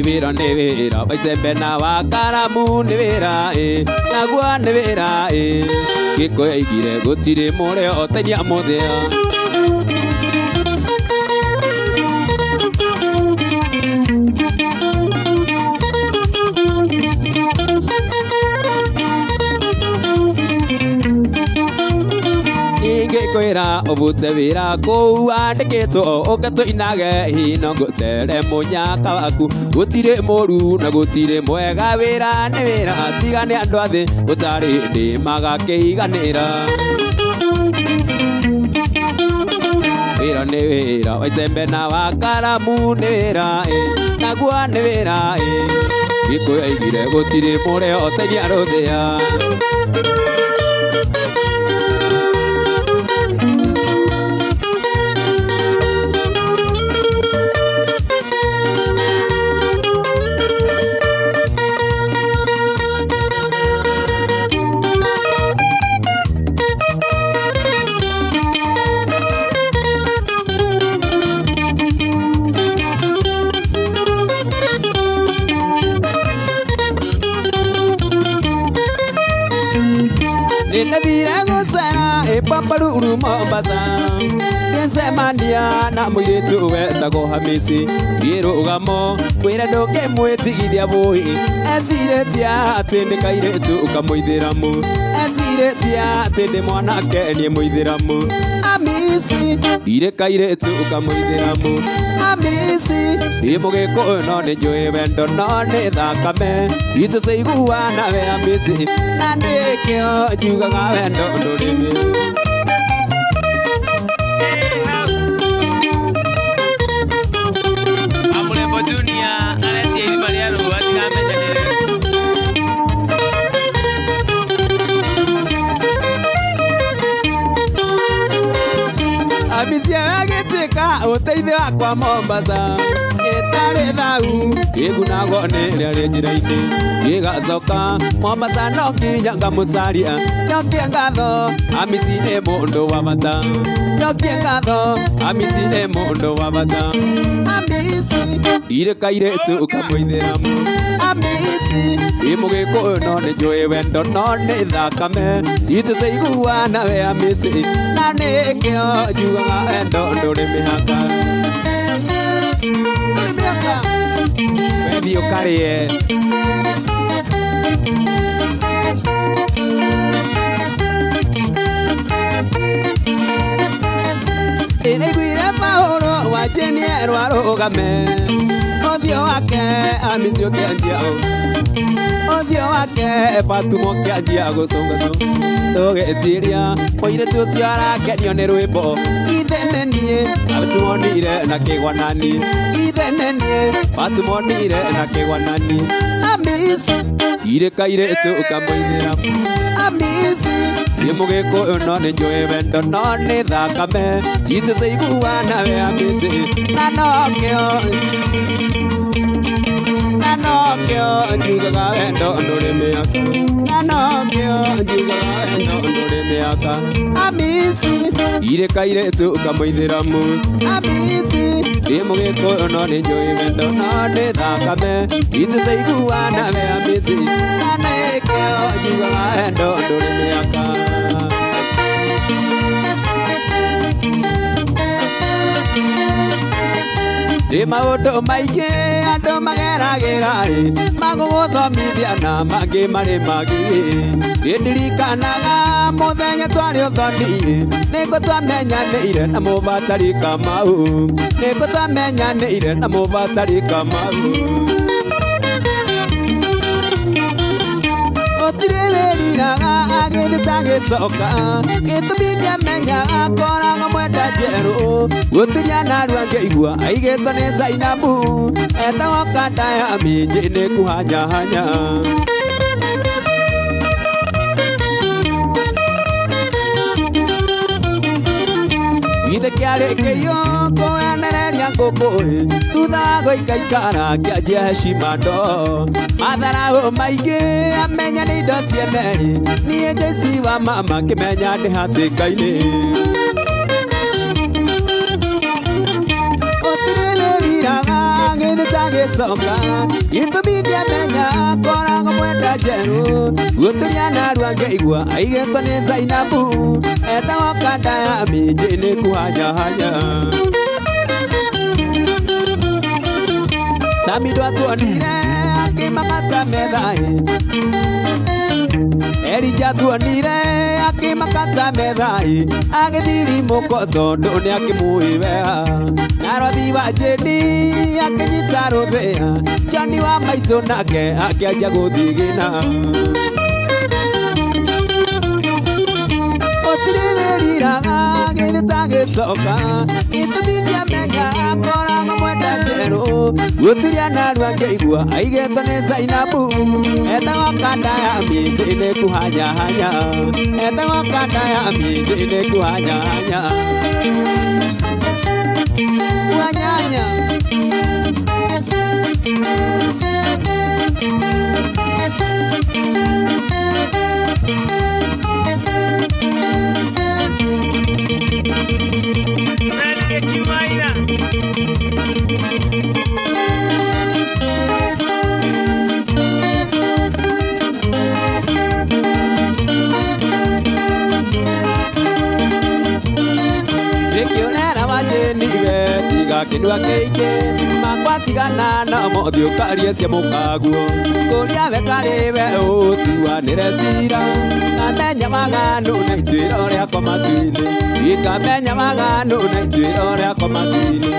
wĩra nĩ wĩra waicembe na wa karamu nĩ wĩra naguo nĩ wĩra gĩkũyaigire gũtirĩ mũrĩa otenia mũthĩa ngĩkwĩra ũbute wĩra kũu andĩkĩtwo ũgatũinage hino ngũtere mũnyaka waku gũtirĩ mũru na gũtirĩ mwega wĩra nĩ wĩra tiga nĩ andũ athĩ ũtarĩ ndĩ magakĩiganĩra wĩra nĩ wĩra waicembe na wa karamu nĩ wĩra naguo nĩ wĩra gĩkũyaigire gũtirĩ mũrĩa otenia rũthĩa Nĩnabira gũcera ĩpambaruru Mombasa ngĩcemania na mũirĩtu wetagwo Hamisi gĩrũgamo kwĩra ndũngĩmwĩtigithia bũi ecirĩtie atĩ nĩ kairĩtu kamũithĩramu ecirĩtie atĩ nĩ mwanake nĩ mũithĩramu Hamisi irĩ kairĩtu kamũithĩramu Hamisi nĩ mũgĩkũyũ no nĩ njũĩ wendo no nĩ thakame citũ ciaiguana we Hamisi na nĩkĩo njugaga wendo ndũrĩmĩ Amũrembo Junior aretia irima rĩa rũa tigamenya Hamisi agĩtuĩka ũteithio wakwa Mombasa gĩtarĩ thau gĩgunagwo nĩ rĩarĩ njĩra-inĩ gĩgacoka Mombasa no nginya ngamũcaria nyokie ngatho Hamisi nĩ mũndũ wa bata nyokie ngatho Hamisi nĩ mũndũ wa bata Hamisi irĩ kairĩtu kamũithĩramu Hamisi wĩ mũgĩkũyũ no nĩ njũĩ wendo no nĩ thakame citũ ciaiguana we Hamisi na nĩkĩo njugaga wendo ndũrĩ mĩhaka wethi ũkarĩe ĩraiguire mahũrũ wanjenie rwa rũgame ũthiũ wake Hamisi ũkĩanjia ũthiũ wake Fatuma ũkĩanjia gũcũngacũnga ndũgeciria mũirĩtu ũcio arakenio nĩ rwĩmbo ithe nĩ niĩ Fatuma onire na kĩgwa nani ithe nĩ niĩ Fatuma onire na kĩgwa nani Hamisi irĩ kairĩtu kamũithĩramu Hamisi nĩ mũgĩkũyũ no nĩ njũĩ wendo no nĩ thakame citũ ciaiguana we Hamisi na nokĩo njugaga wendo ndũrĩ mĩaka na nokĩo njugaga wendo ndũrĩ mĩaka Amisi ire kaire tu kamuithiramu Amisi Demo geko no ni joy vendo no ni thakame Itete iguana me Amisi Aneke o juga endo nduri miaka Maũndũ maingĩ andũ mageragĩra magũgũthomithia na mangĩ marĩ mangĩ ndirikanaga mũthenya twarĩ ũthoni nĩguo twamenyanĩire na mũbatari Kamau nĩguo twamenyanĩire na mũbatari Kamau Otire weriraga agĩthita gĩcoka gĩtũmi nĩamenyaga koraga mwenda njerũ gũtiria narua ngĩigua aigĩtwo nĩ Zainabu etagwo Kandaya minji nĩ kũhanyahanya Githe kĩarĩ kĩiyũ kũenereria ngũkũ thutha wa gũikaikara kĩanjia heshima ndo matharaũ maingĩ amenya nĩ indo ciene niĩ Jesse wa mama kĩmenya ndĩ hatĩka-inĩ Gĩcoka gĩtũmi nĩamenya koraga mwenda njerũ gũtiria narua ngĩigua aigĩtwo nĩ Zainabu etagwo Kandaya minji nĩ kũhanyahanya Sami ndwatuonire akĩmakata metha-ĩ Elijah tuonire akĩmakata metha-ĩ agĩthiri mũko tondũ nĩakĩmũĩ wega Narothi wa Jeni akĩnyita rũthĩa Johnny wa maitũ nake akĩanjia gũthigina Gũtirĩ wĩriraga gĩthita gĩcoka gĩtũmi nĩamenya koraga mwenda njerũ gũtiria narua ngĩigua aigĩtwo nĩ Zainabu etagwo Kandaya minji nĩ kũhanyahanya etagwo Kandaya minji nĩ kũhanyahanya Wanyanya Kĩndua kĩingĩ makwatigana na mothiũ karie cia mũkaguo kũria we karĩwe ũtuanĩre cira ngamenya maganu na ituĩro rĩakwa matu-inĩ ikamenya maganu na ituĩro rĩakwa matu-inĩ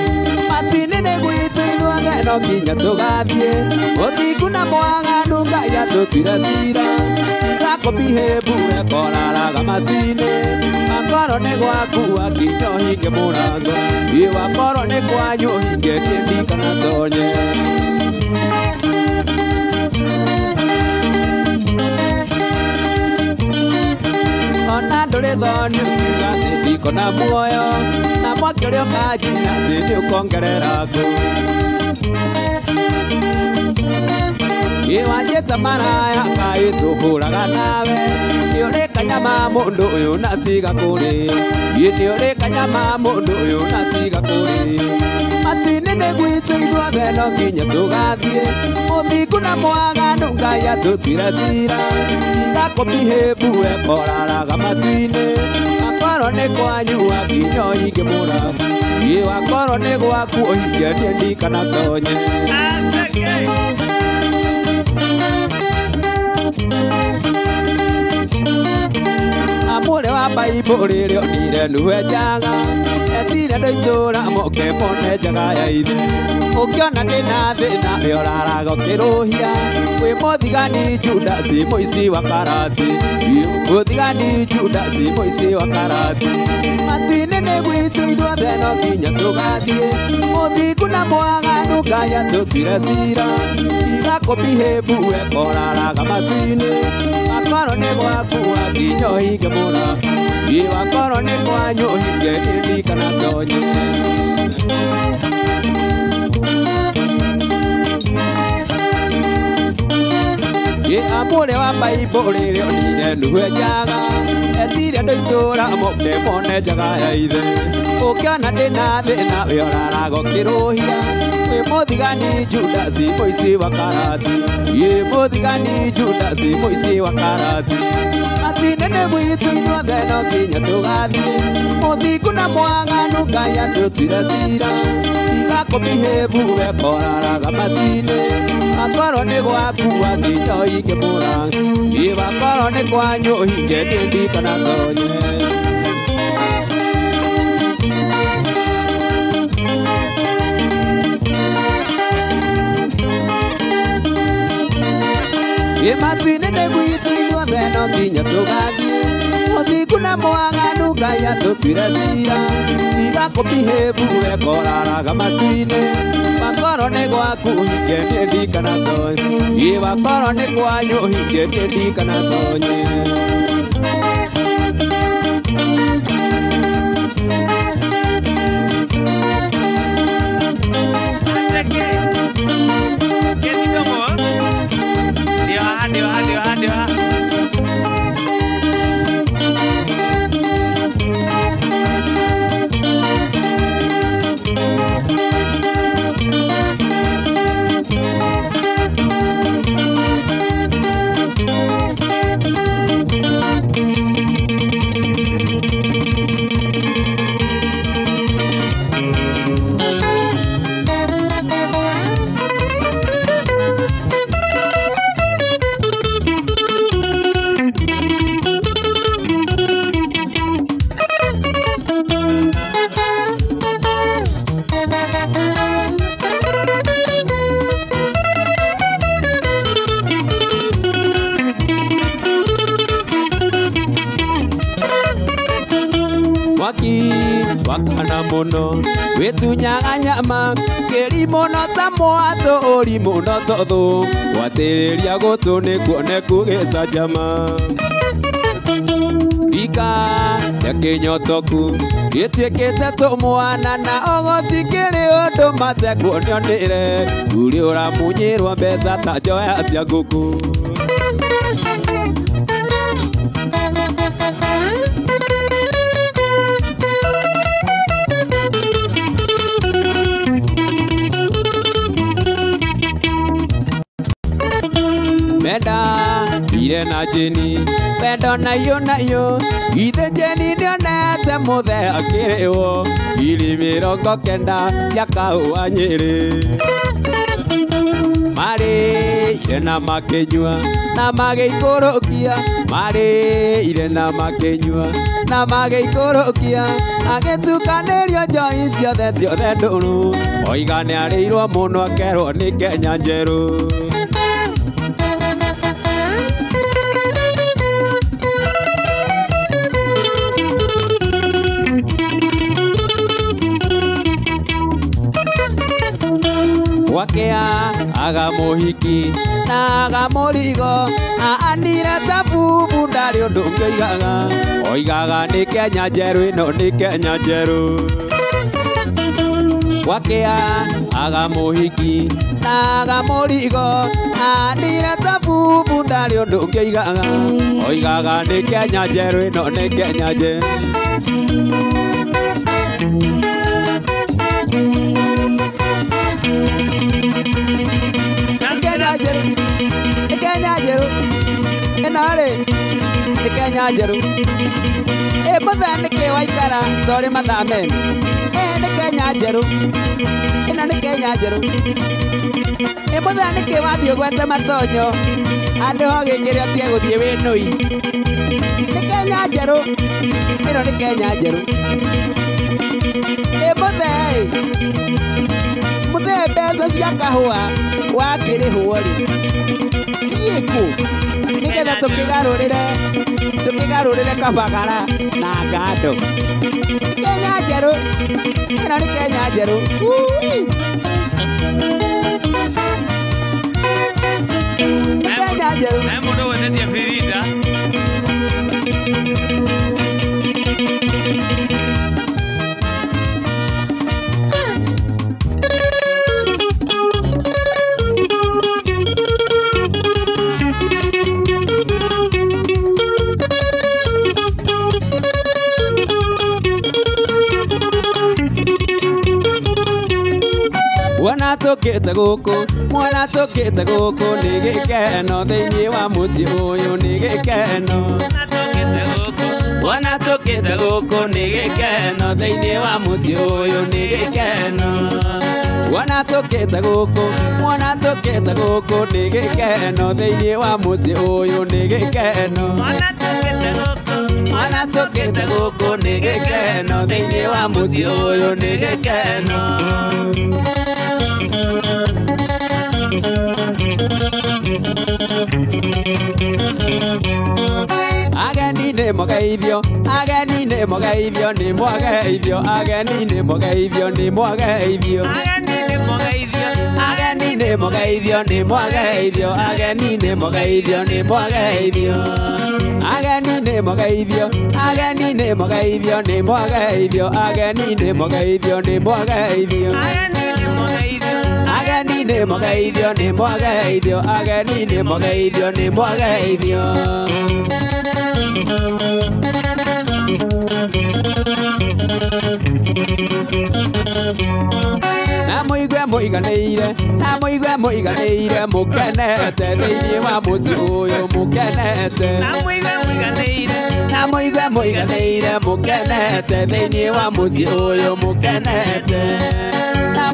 matu-inĩ nĩ gwitũ ithuothe no nginya tũgathiĩ ũthingu na mwaganu Ngai atũtuire cira tiga kũmihĩmbu ekoraraga matu-inĩ Wakorwo nĩ gwaku nginya ũhinge mũrango wakorwo nĩ kwanyu ũhinge niĩ ndikanatonye Ona ndũrĩ thoni ukiuga atĩ ndikona muoyo na mwaki ũrĩa ũkanjina thĩ nĩũkongerera ngũ Wanjĩta maraya Ngai tũhũraga nawe nĩũrĩ kanyama mũndũ ũyũ na tiga kũrĩ nĩũrĩ kanyama mũndũ ũyũ na tiga kũrĩ matu-inĩ nĩ gwitũ ithuothe no nginya tũgathiĩ ũthingu na mwaganu Ngai atũtuire cira tiga kũmihĩmbu ekoraraga matu-inĩ wakorwo nĩ kwanyu nginya ũhinge mũrango wakorwo nĩ gwaku ũhinge niĩ ndikanatonye Amũre wa Bible rĩrĩa onire nũwe njaga etire andũ itũũra moke mone njaga ya ithe ũkĩona ndĩna thĩna rĩoraraga ũkĩrũhia wĩ mũthigani Judasi mũici wa karati mũthigani Judasi mũici wa karati matu-inĩ nĩ gwitũ ithuothe no nginya tũgathiĩ ũthingu na mwaganu Ngai atũtuire cira tiga kũmihĩmbu ekoraraga matu-inĩ wakorwo nĩ gwaku nginya ũhinge mũrango wakorwo nĩ kwanyu ũhinge niĩ ndikanatonye ye amore wa Bible rĩo nine nuhe njaga etire ndoitura mokte mone njaga ya ithe ũkĩona ndĩna thĩna we ũraraga ũkĩrũhia wĩ mũthigani Judasi mũici wa karati ye mũthigani Judasi mũici wa karati matinene gwitũ inyuothe no nginya tũgathiĩ mũthingu na mwaganu Ngai atũtire cira tiga kũmĩhĩbu we koraraga matinĩ akorwo nĩ gwaku nginya ũhinge mũrango ĩ wakorwo nĩ kwanyu ũhinge ndĩndirikana tonye matinene gwitũ inyuothe no nginya tũgathiĩ mũthingu na mwaganu Ngai atũtuire cira tiga kũmĩhĩbu we koraraga matinĩ wakorwo nĩ gwaku ũhinge ndĩndirikana tonye ĩ wakorwo nĩ kwanyu ũhinge ndĩndirikana tonye wakana muno wetunyaga nyama keri muno ta mwato ori muno tothu gwatĩrĩria gũtũ nĩkuone kũgĩcanjama ika ya kĩnyotoku gĩtuĩkĩte tũmwana na ũgũtikĩrĩ ũndũ matekuonio nĩre ũrĩ ũramunyĩrwo mbeca ta njoya cia ngũkũ Menda ire na Jeni pendo na yo ithe Jeni nĩonete mũthee akĩrĩwo ngiri mĩrongo kenda cia kahũa Nyĩrĩ marĩire na makĩnyua na magĩikũrũkia marĩire na makĩnyua na magĩikũrũkia agĩtukanĩrio njoi ciothe ndũrũ oiga nĩarĩirwo mũno akerwo nĩ Kenya njerũ wakea aga mũhiki na aga mũrigo anire ta bubu ndarĩ ũndũ ngĩigaga oigaga nĩ Kenya njerũ ĩno nĩ Kenya njerũ wakea aga mũhiki na aga mũrigo anire ta bubu ndarĩ ũndũ ngĩigaga oigaga nĩ Kenya njerũ ĩno nĩ Kenya njerũ Kenya njerũ ĩno-rĩ nĩ Kenya njerũ mũthee nĩkĩ waikara sorry mathameni nĩ Kenya njerũ ĩno nĩ Kenya njerũ mũthee nĩkĩ wathiĩ ũgwete matonyo handũ ho gĩkĩrĩa tie gũthiĩ wĩnũi nĩ Kenya njerũ ĩno nĩ Kenya njerũ mũthee mbeca cia kahũa wakĩrĩhwo-rĩ ciĩkũ nĩgetha tũkĩgarũrĩre kabagara na ngando Kenya njerũ ĩno nĩ Kenya njerũ Kenya njerũ mũndũ wendetie birinda tũkĩte gũkũ nĩ gĩkeno thĩinĩ wa mũciĩ ũyũ nĩ gĩkeno Mwana tũkĩte gũkũ nĩ gĩkeno thĩinĩ wa mũciĩ ũyũ nĩ gĩkeno Mwana tũkĩte gũkũ nĩ gĩkeno thĩinĩ wa mũciĩ ũyũ nĩ gĩkeno Mwana tũkĩte gũkũ nĩ gĩkeno thĩinĩ wa mũciĩ ũyũ nĩ gĩkeno Ageni nĩ mũgeithio nĩ mũgeithio nĩ mũgeithio Ageni nĩ mũgeithio nĩ mũgeithio Ageni nĩ mũgeithio nĩ mũgeithio Ageni nĩ mũgeithio nĩ mũgeithio Ageni nĩ mũgeithio nĩ mũgeithio Ageni nĩ mũgeithio nĩ mũgeithio Ageni nĩ mũgeithio nĩ mũgeithio Na mũigwe mũiganĩire mũkenete thĩinĩ wa mũciĩ ũyũ mũkenete Na mũigwe mũiganĩire mũkenete thĩinĩ wa mũciĩ ũyũ mũkenete Na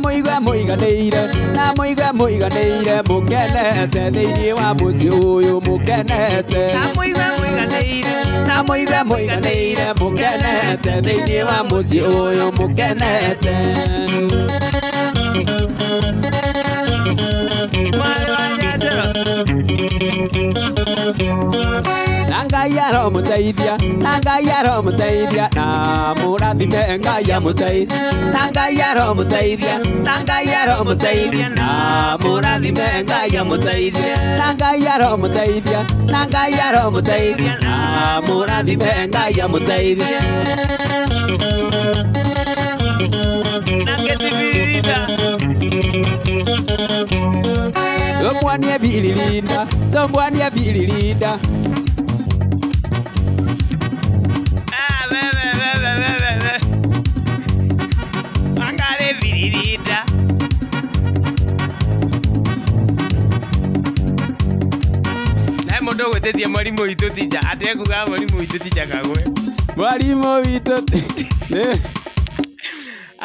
mũigwe mũiganĩire mũkenete thĩinĩ wa mũciĩ ũyũ mũkenete Na mũigwe mũiganĩire mũkenete thĩinĩ wa mũciĩ ũyũ mũkenete Na Ngai aromũteithia na mũrathime Ngai amũteithie Na Ngai aromũteithia na mũrathime Ngai amũteithie Na Ngai aromũteithia na mũrathime Ngai amũteithie Tũmwanie Bililinda Angale Bililinda Na mũndũ gwĩtĩtie mwarimũ witũ tija atekuga mwarimũ witũ tija kagwe Mwarimũ witũ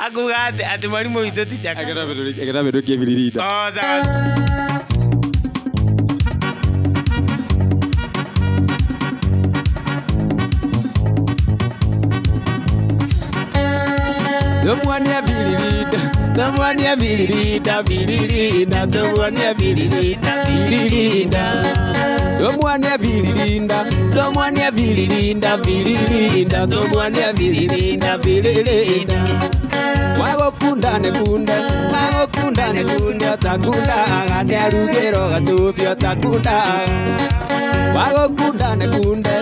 Akuga ati mwarimũ witũ tija Agera bedokie Bililinda sawa Tũmwanie Bililinda Tũmwanie Bililinda Tũmwanie Bililinda Tũmwanie Bililinda Tũmwanie Bililinda Wagũkunda nĩ kunde takundaga nĩarugĩrwo gatũbio takundaga Wagũkunda nĩ kunde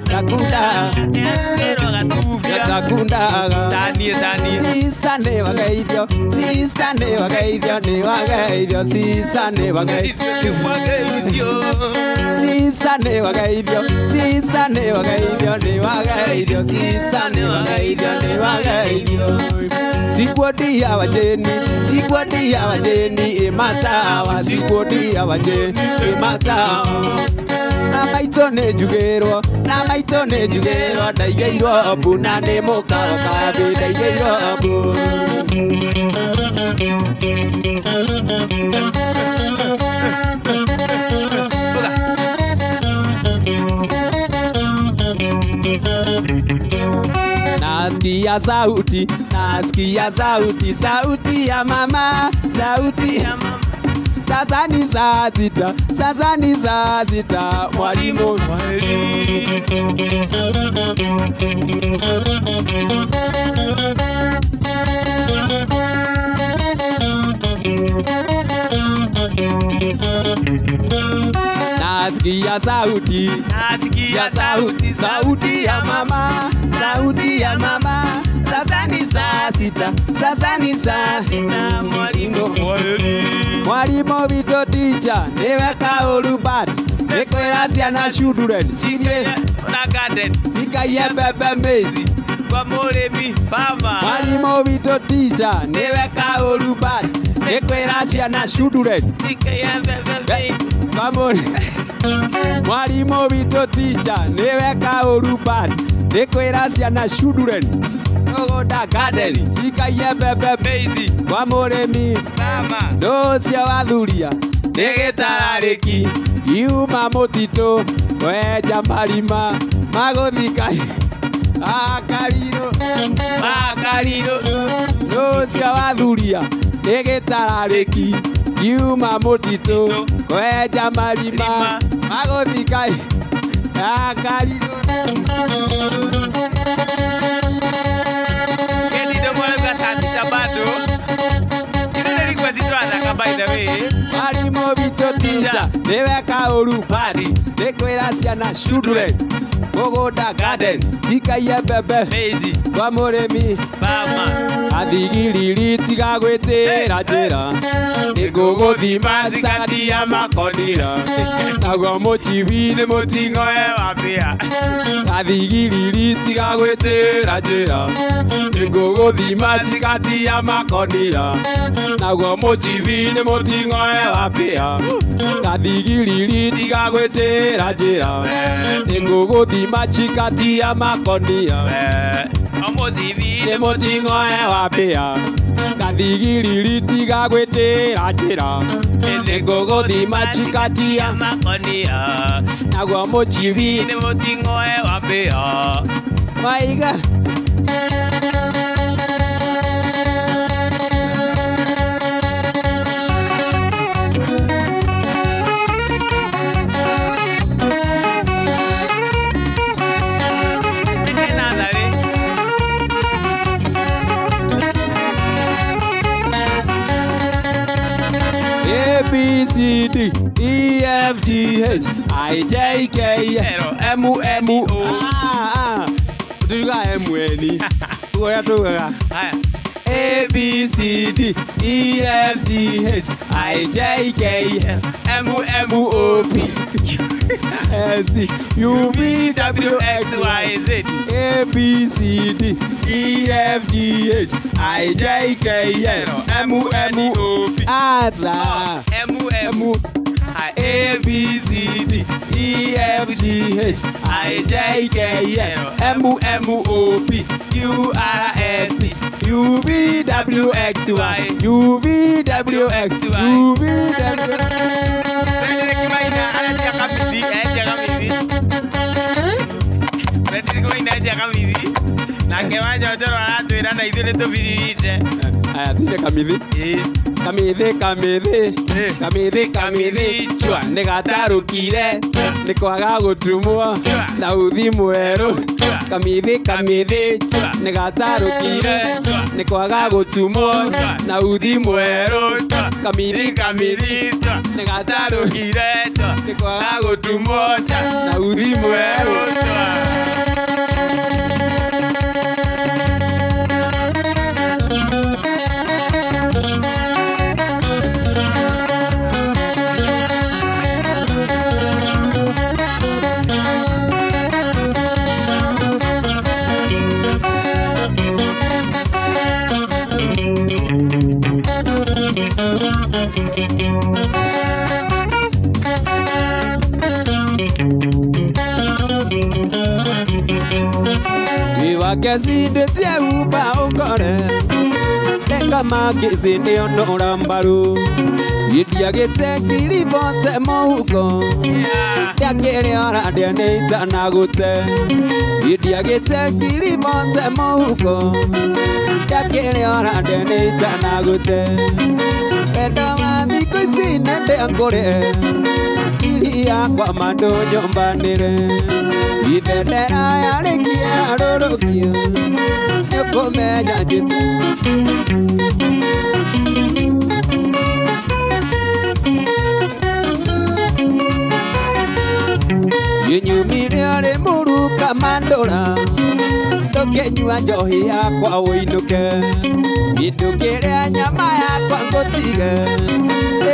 takundaga nĩarugĩrwo gatũbio takundaga Sister nĩ wageithio Sister nĩ wageithio Sister nĩ wageithio Sister nĩ wageithio Sister nĩ wageithio Sikuodia wajeni imatawa Sikuodia wajeni imatawa Na maitũ nĩ njugĩrwo ndaigĩirwo mbu na nĩ mũkawa kambĩ ndaigĩirwo mbu Nasikia sauti ya mama Sasa ni saa sita mwalimu Nasikia sauti ya mama Sasa ni saa sita mwalimu witũ tija nĩweka ũru bad nĩkwĩra ciana cudureni cirie na garden cikaie mbembe mĩzi Kwa mũrĩmi farmer. Mwarimũ witũ teacher nĩwe kaũru bad. Nĩkwĩra ciana children. Mwarimũ witũ teacher nĩwe kaũru bad. Nĩkwĩra ciana children. Mũgũnda garden cikaie mbembe maize. Kwa mũrĩmi farmer. ndũcio wathuria nĩ gĩtararĩki. Kiuma mũtitũ wenja marima magũthika akarirũ ndũcio wathuria nĩ gĩtararĩki. Kiuma mũtitũ wenja marima magũthika akarirũ. By the way, Mwarimũ witũ teacher nĩwe kaũru bad. Nĩkwĩra ciana children. Mũgũnda garden cikaie mbembe maize. kwa mũrĩmi Farmer. athigiriri tiga gwĩtĩra njĩra. Nĩngũgũthima cikatia makonira. Naguo mũcibi nĩ mũting'oe wa mbĩa. Athigiriri tiga gwĩtĩra njĩra. Nĩngũgũthima cikatia makonira. Naguo mũcibi nĩ mũting'oe wa mbĩa. Athigiriri tiga gwĩtĩra njĩra. Nĩngũgũthima cikatia makonira. Nĩ mũting'oe wa mbĩa. Athigiriri tiga gwĩtĩra njĩra. Nĩngũgũthima cikatia makonira. naguo mũcibi Nĩ mũting'oe wa mbĩa. Maiga A B C D E F G H I J K M M O. Tuga M N. Tuga. A B C D E F G H I J K M M O P S U V W X Y Z. A B C D E F G H I J K M M O P. A B C D E F G H I J K M M O P Q R S T U V W X Y U V W X U V W. Aya tuje kamithi chua nĩgatarũkire nĩ kwaga gũtumwo na uthi mwerũ. Kamithi chua nĩgatarũkire nĩ kwaga gũtumwo na uthi mwerũ. Kamithi chua nĩgatarũkire nĩ kwaga gũtumwo na uthi mwerũ. Kesindĩtie umba ũkore Ndengama kĩsĩndĩ ondora mbaru Gĩtiagĩte kiribote mũhuko Ndĩakĩrĩ oradia nĩ itanagũte Gĩtiagĩte kiribote mũhuko Ndĩakĩrĩ oradia nĩ itanagũte Wendo wa thikũ ici nĩ ndĩakũrĩ Iria kwa mandũ nyũmbanĩre Ibendera yarĩkia rũrũkia Nĩkũmenya njĩte Gĩnyumire arĩ mũruka mandũra Ndũkĩnyua njohi yakwa ũinũke Gĩtũkĩrĩa nyama yakwa ngũtige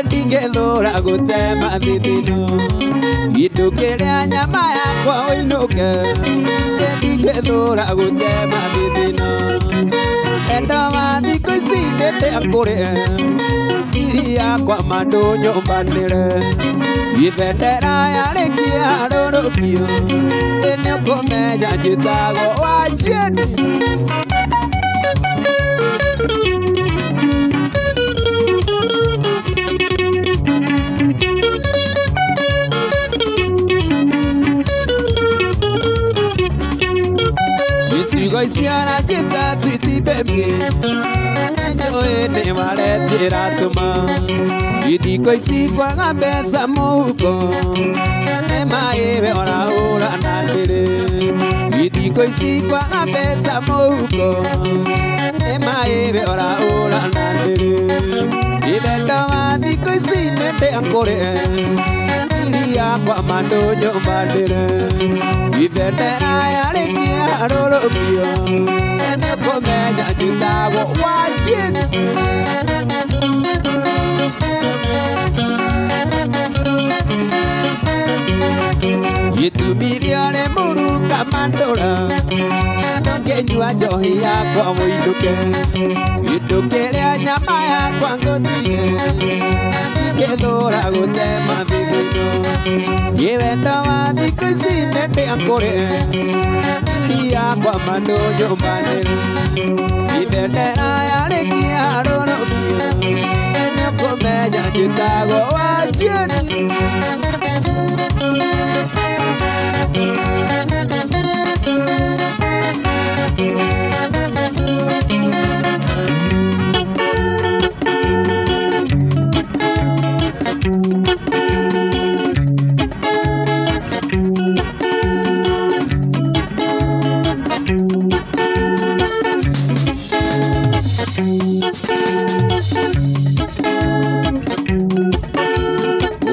Ndingĩthũra gũtema thithino Gĩtũkĩrĩa nyama yakwa ũinũke ngĩthũra gũtema thithino endo wa thikũ ici nĩndĩakũrĩa iria kwa mandũ nyũmbanĩre ibendera yarĩkia rũrũkio nĩũkũmenya njĩtagwo Wanjĩni. Icigo ciana njĩta Sweet Baby njũĩ nĩmaretĩra tũma ithiko ici kwaga mbeca mũhuko nĩmaĩwe orahũra na ndĩrĩ ithiko ici kwaga mbeca mũhuko nĩmaĩwe orahũra na ndĩrĩ ithendo wa thikũ ici nĩndĩakũrĩa iria kwa mandũ nyũmbanĩre ibendera yarĩkia rũrũkio nĩũkũmenya njĩtagwo Wanjĩni. Gĩtũmi gĩorĩ mũruka mandũra ndũngĩnyua njohi yakwa mũinũke gĩtũkĩrĩa nyama yakwa ngũtige ngĩthũra gũtema thithino wendo wa thikũ ici nĩndĩakũrĩa iria kwa mandũ nyũmbanĩre ibendera yarĩkia rũrũkio nĩũkũmenya njĩtagwo Wanjĩni.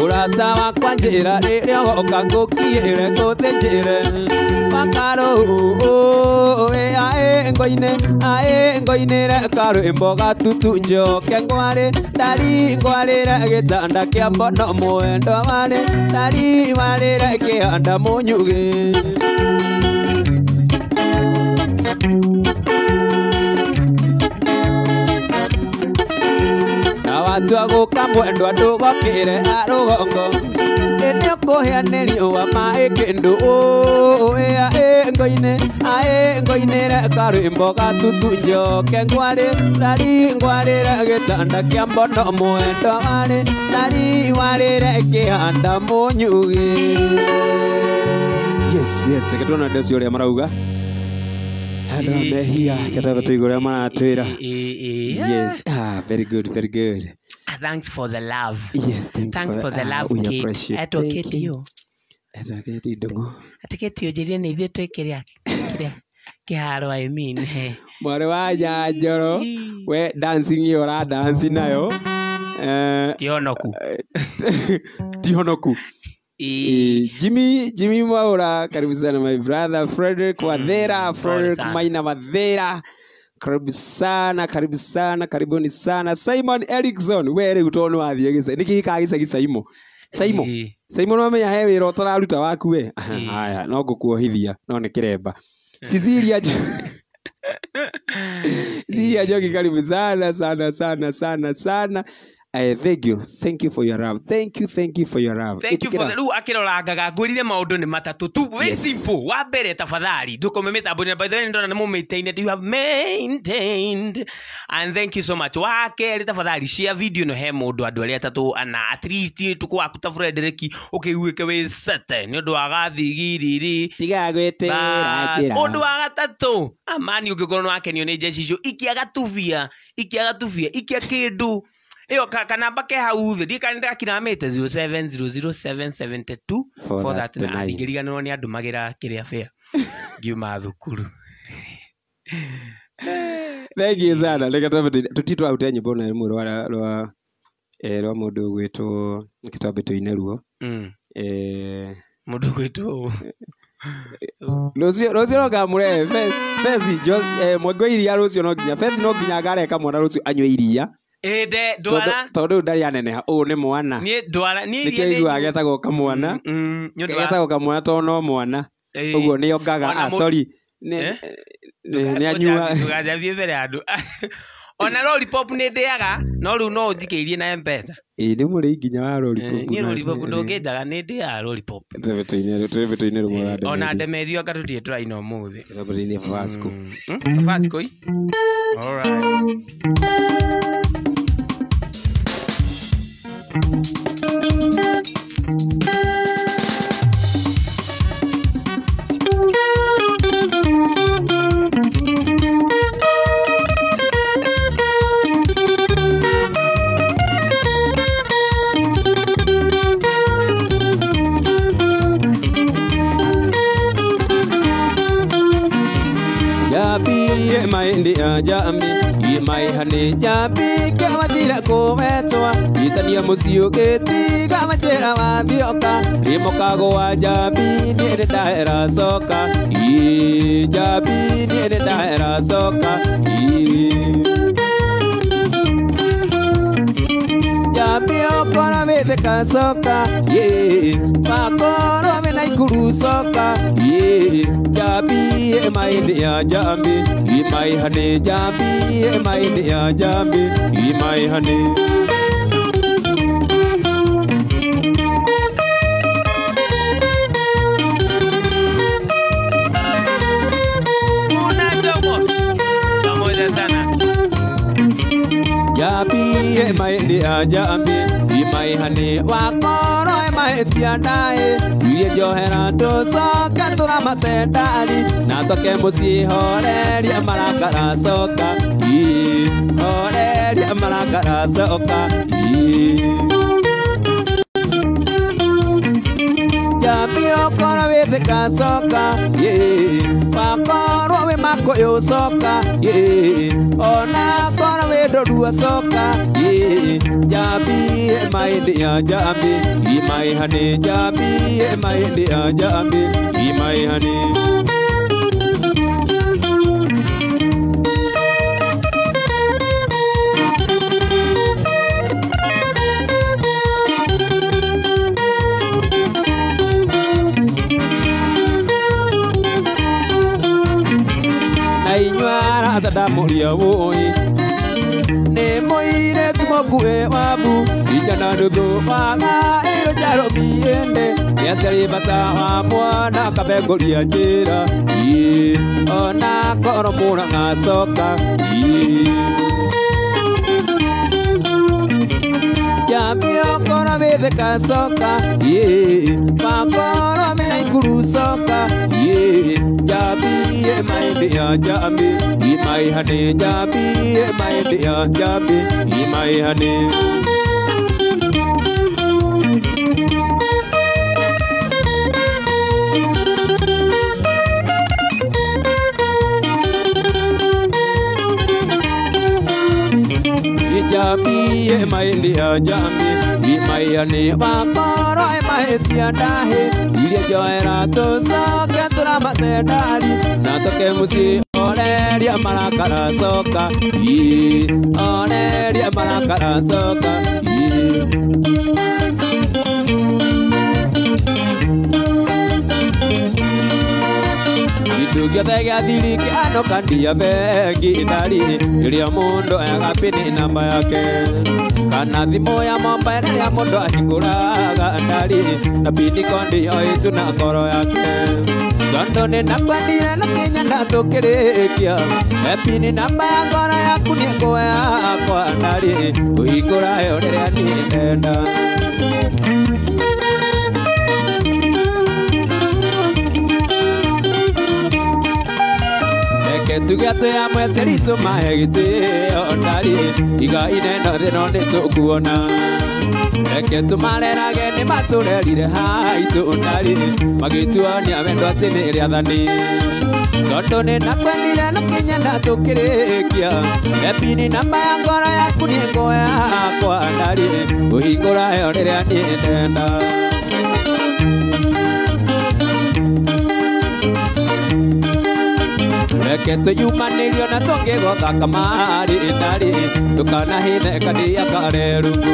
Ũrata wakwa njĩra rĩrĩa woka ngũkiĩre ngũthĩnjĩre makarũ aĩ ngoinĩre karwĩmbo gatutu njoke ngwarĩ ndari ngwarĩre gĩtanda kĩa mbono mwendo warĩ ndari warĩre kĩanda mũnyugĩ na watua gũka mwendwa ndũgokĩre arũgongo nĩũkũhĩa nĩ riũa maĩ kĩndũ ngoinĩre karwĩmbo gatutu njoke ngwarĩ ndari ngwarĩre gĩtanda kĩa mbono mwendo warĩ ndari warĩre kĩanda mũnyugĩ. Yes, ketona ndeci ũrĩa marauga mehia ketaba tũigũrĩa maratwĩra. Yes, very good. Thanks for the love. Yes, thanks for the love, Kate. Etoketio ndungu atiketio jiria nĩ ithuĩ twĩkĩrĩa kĩharo I mean mwarĩ wa Nyanjoro we dancing yora dance nayo tihonoku Jimmy Mwaura, karibu sana my brother. Frederick Wadhera, Frederick Maina Wadhera, karibu sana, karibuni sana. Simon Erickson, were utono athie gise niki kagisa gisaimo Simon wamenya he wira utararuta waku we haya no ngukuohithia no ni kiremba. Cecilia Jogi, karibu sana. Thank you for your love. Thank you for your love. Thank you for the lu akirorangaga ngurire maundu ni matatu tu very simple. Wa mbere tafadhali ndukome mitambo-ini by the way ndona nimo maintained, you have maintained, and thank you so much. Wa keri tafadhali share video no he mundu andu aria atatu ana at least tuko akuta Frederiki ukiguike we sete ni undu wa gathigiriri tiga gwetera kira undu wa gatatu amani ugikorwo wakenio ni jeshi icio ikiagatuvia ikia kindu iyo kanamba ke hau thi ndikanira kiramete 07007724 for that na ngiriganirwo ni andu magira kiria fair ngiuma thukuru. Thank you sana. Lekata tutitwa utenye nyimbo na rimwe rwa mundu gwitwo kitabu tuineruo mundu gwitwo Rocio rogamure Fezi Mwego iria rocio no nginya Fezi no nginya gareka mwana rocio anywe iria ede dwara tondu ndari aneneha u ni mwana ni dwara ni nikio getagwo kamwana getagwo kamwana to no mwana uguo ni ongaga sorry ni anyua ndugajabie mbere andu ona lollipop ni ndiaga no riu no uthikeirie na M-Pesa ni muri nginya wa lollipop ni lollipop ndungijaga ni ndia lollipop twebeto-ini rumwe rande ona ndemerio ngatutie turaina umuthi twebeto-ini Vasco Vasco all right Jambi imai hane jambi kamatira kometwa itania musio keti kamatira mabioka limokago wa jambi ni daera soka jambi ni daera soka jambi okora vete kasoka makoro mena ikuru soka jambi imai ya jambi imai hane jambi imai ya jambi imai hane pamoja sana jambi imai ya jambi imai hane wakoro imai tiandae iye johera tosoka turamatendari na toke musi horeria marakara soka horeria marakara soka jambi okora wethe kasoka wakoro we makoyo soka ona kora we dorua soka jambi imai ya jambi imai hane jambi imai ya jambi imai hane ainywara tadamuria woi ne moire tumokuwe wabu ijana ndugu mama iro jaro biende yasari bata wa mwana kabegoria jira ona koromura ngasoka jambi okora vete kasoka makoro mena ikuru soka jambi imai ya jambi imai hane jambi imai ya jambi imai hane jambi imai ya jambi imai hane wakoro imai tiandahe iye joera tosoka turamatendari na toke musi oreria marakara soka oreria marakara soka Gĩothe gĩa thirikano kandia bengi ndari rĩrĩa mũndũ ega pini namba yake kana thimũ ya mobile rĩrĩa mũndũ ahingũraga ndari na pini kondi oitu na ngoro yake tondũ nĩnakwendire na Kenya ndatũkĩrĩkia pini namba ya ngoro yaku nĩ nguo yakwa ndari ũhingũra yo rĩrĩa niĩ ndenda tugiate ya mweseri tumahegite ondari iga ineno rino nitukuona reke tumarerage ni maturerire haitu ondari magituonia wendo ati ni riathani tondu ni nakwendire na Kenya ndatukirikia epini namba ya ngoro yaku ni nguo yakwa ndari uhingura yo riria ni ndenda reke tuyumanirio na tungigotha kamari ndari tukanahithe kadia karerungu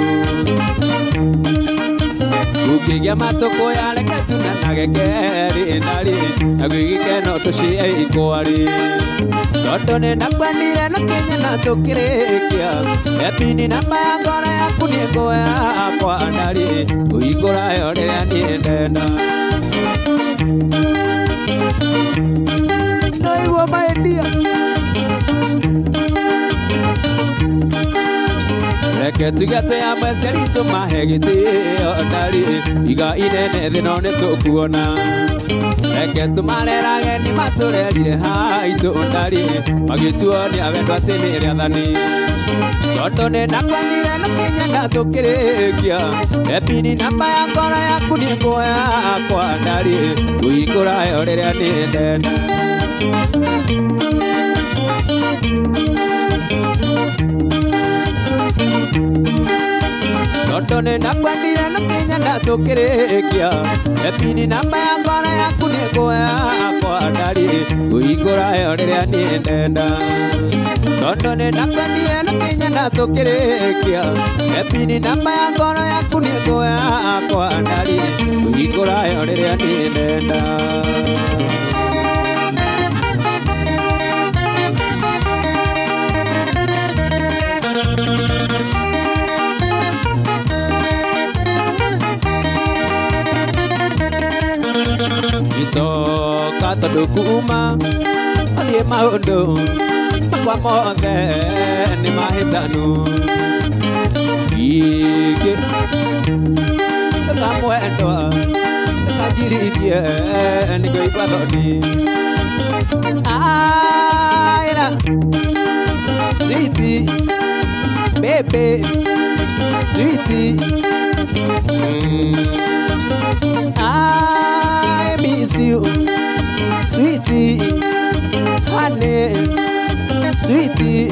ukigia matukuya reke tunanage keri ndari agigikeno tucie ikwari tondu ni nakwenire na kinya na tukirikia epini namba ya ngoro yaku ni nguo yakwa ndari uigura yo riria ni ndenda no my dear reke tugete ya mweceri tumahe gitio ndari iga inene thino ni tukuona reke tumarerage ni maturerire haitu ndari magituonia wendo ati ni riathani tondu ni nakwenire na kinya na tukirikia epini namba ya ngoro yaku ni nguo yakwa ndari uikura yo riria ni ndenda tondu ni nakwenire na kinya na tukirikia epini namba ya ngoro yaku ni nguo yakwa ndari uigura yo riria ni ndenda tondu ni nakwenire na kinya na tukirikia epini namba ya ngoro yaku ni nguo yakwa ndari uigura yo riria ni ndenda Isoka tondu kuma athie maundu makwa mothe ni mahitanu ingi kamwendwa kanjiririe niguigua thoni aira sweetie baby sweetie I miss you, sweetie, honey, sweetie.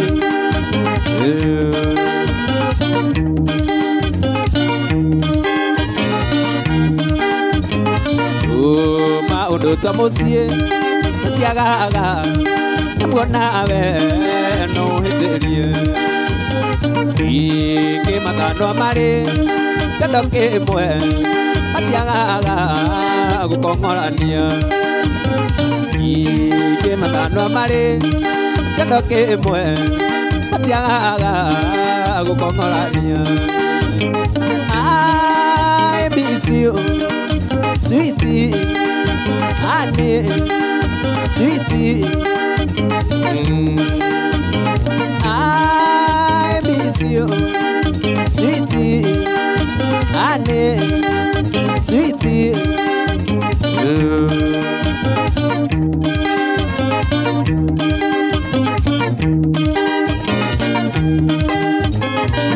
Oh, maundu ta mucie tiagaga amwona we no hitirie ingi matano mari kendo kimwe atiagaga gukongorania ingi matano mari kendo kimwe atiagaga gukongorania I miss you sweetie honey sweetie I miss you sweetie honey sweetie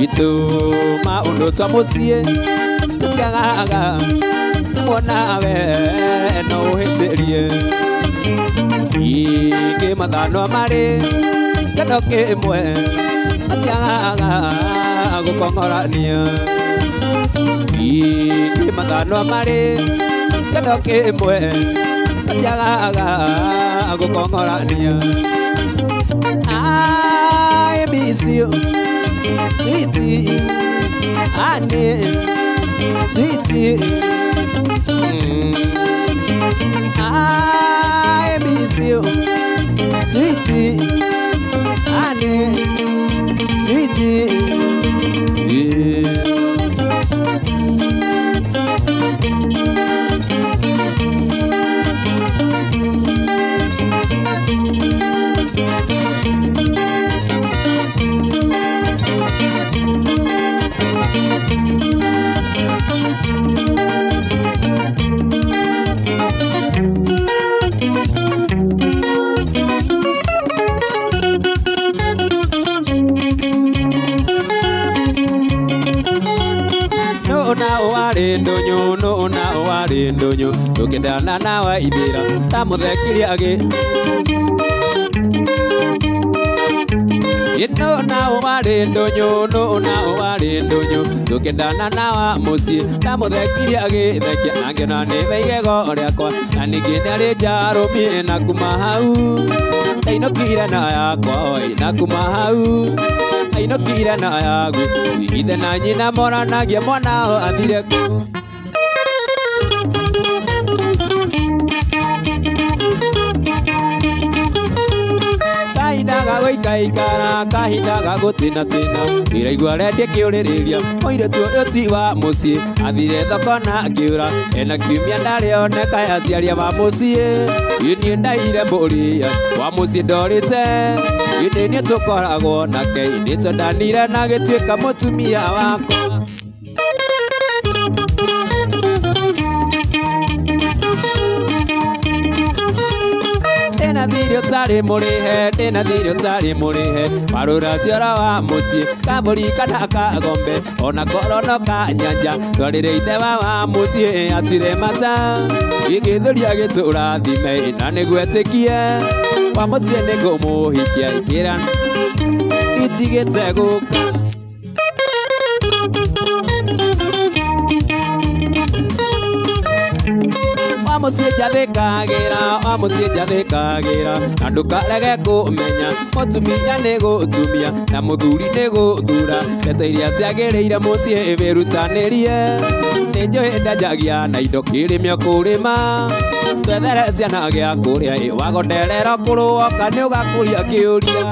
Itu maundu ta mucie tiagaga mwona we no hitirie ingi mathano mari kendo kimwe atiagaga gukongorania ingi mathano mari kendo kimwe atiagaga gukongorania I miss you sweetie honey sweetie I miss you sweetie honey sweetie yeah. Ndonyo no na wari ndonyo tukendana nawe ibira tamuthekiria agi ino na wari ndonyo no na wari ndonyo tukendana nawa muci tamuthekiria agi thekia angena ni veigego riakwa na ningi nari njarumi na kuma hau Ainokire na yakwa na kumahau ainokire na yagu ithe na nyina moranagia mwana athire ku kahindaga gũikaikara kahindaga gũtĩna iraigua rendie kĩũrĩrĩria mũirĩtu ũyũ ti wa mũciĩ athire thoko na akĩũra ena kiumia ndarĩoneka aciaria wa mũciĩ niĩ ndaire mũrĩa wa mũciĩ ndorĩte ĩndĩ nĩ tũkoragwo nake nĩ tũndanire na gĩtuĩka mũtumia wakwa Tena thiri ũtarĩ mũrĩhe marũra ciora wa mũciĩ kambũri kana kagombe ona korono ka nyanja twarĩrĩ ithe wa mũciĩ atire mata gĩgĩthũria gĩtũra thime na nĩguo etĩkie wa mũciĩ nĩngũmũhikia ĩkĩra itigĩte gũka Wamusie jathĩkagĩra na ndũkarege kũmenya mũtumia nĩ gũtumia na mũthuri nĩ gũthura ndeto iria ciagĩrĩire mũciĩ wĩrutanĩrie nĩ njũĩ ndenjagia na indo kĩrĩmio kũrĩma twethere ciana gĩa kũrĩa wagonderera kũrũoka nĩ ũgakũria kĩũria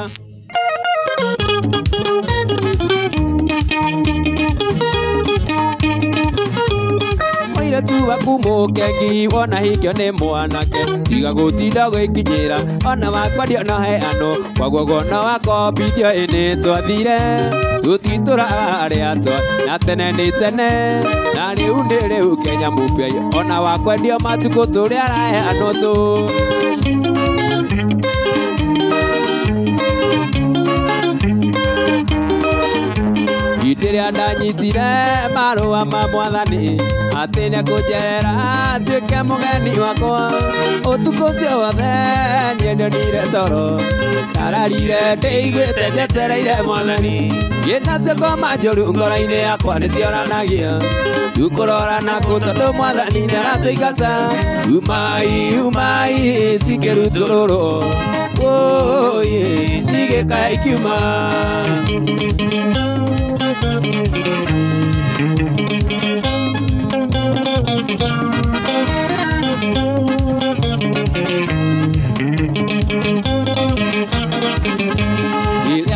tu wakumũkengi wona hikio nĩ mwanake tiga gũtinda gwĩkinyĩra ona wakwa ndio he ano kwaguo no wakombithio nĩ twathire tũtitũraga arĩa twa na tene nĩ tene na rĩu nĩ rĩu Kenya mũmbiai ona wakwa ndio matukũ tũrĩa araheanwo tu Idiria ndanyitire marũa ma mwathani atĩ nĩ kũnjerera tuĩke mũgeni wakwa ũtukũ ũcio wothe niĩ ndionire toro ndararire ndĩiguĩte njetereire mwathani nacio ngoma njũru ngoro-inĩ yakwa nĩ cioranagia tukũrora naku tondũ mwathani nĩ aratũingata umai cikĩrutũrũrwo cigĩkaya ikiuma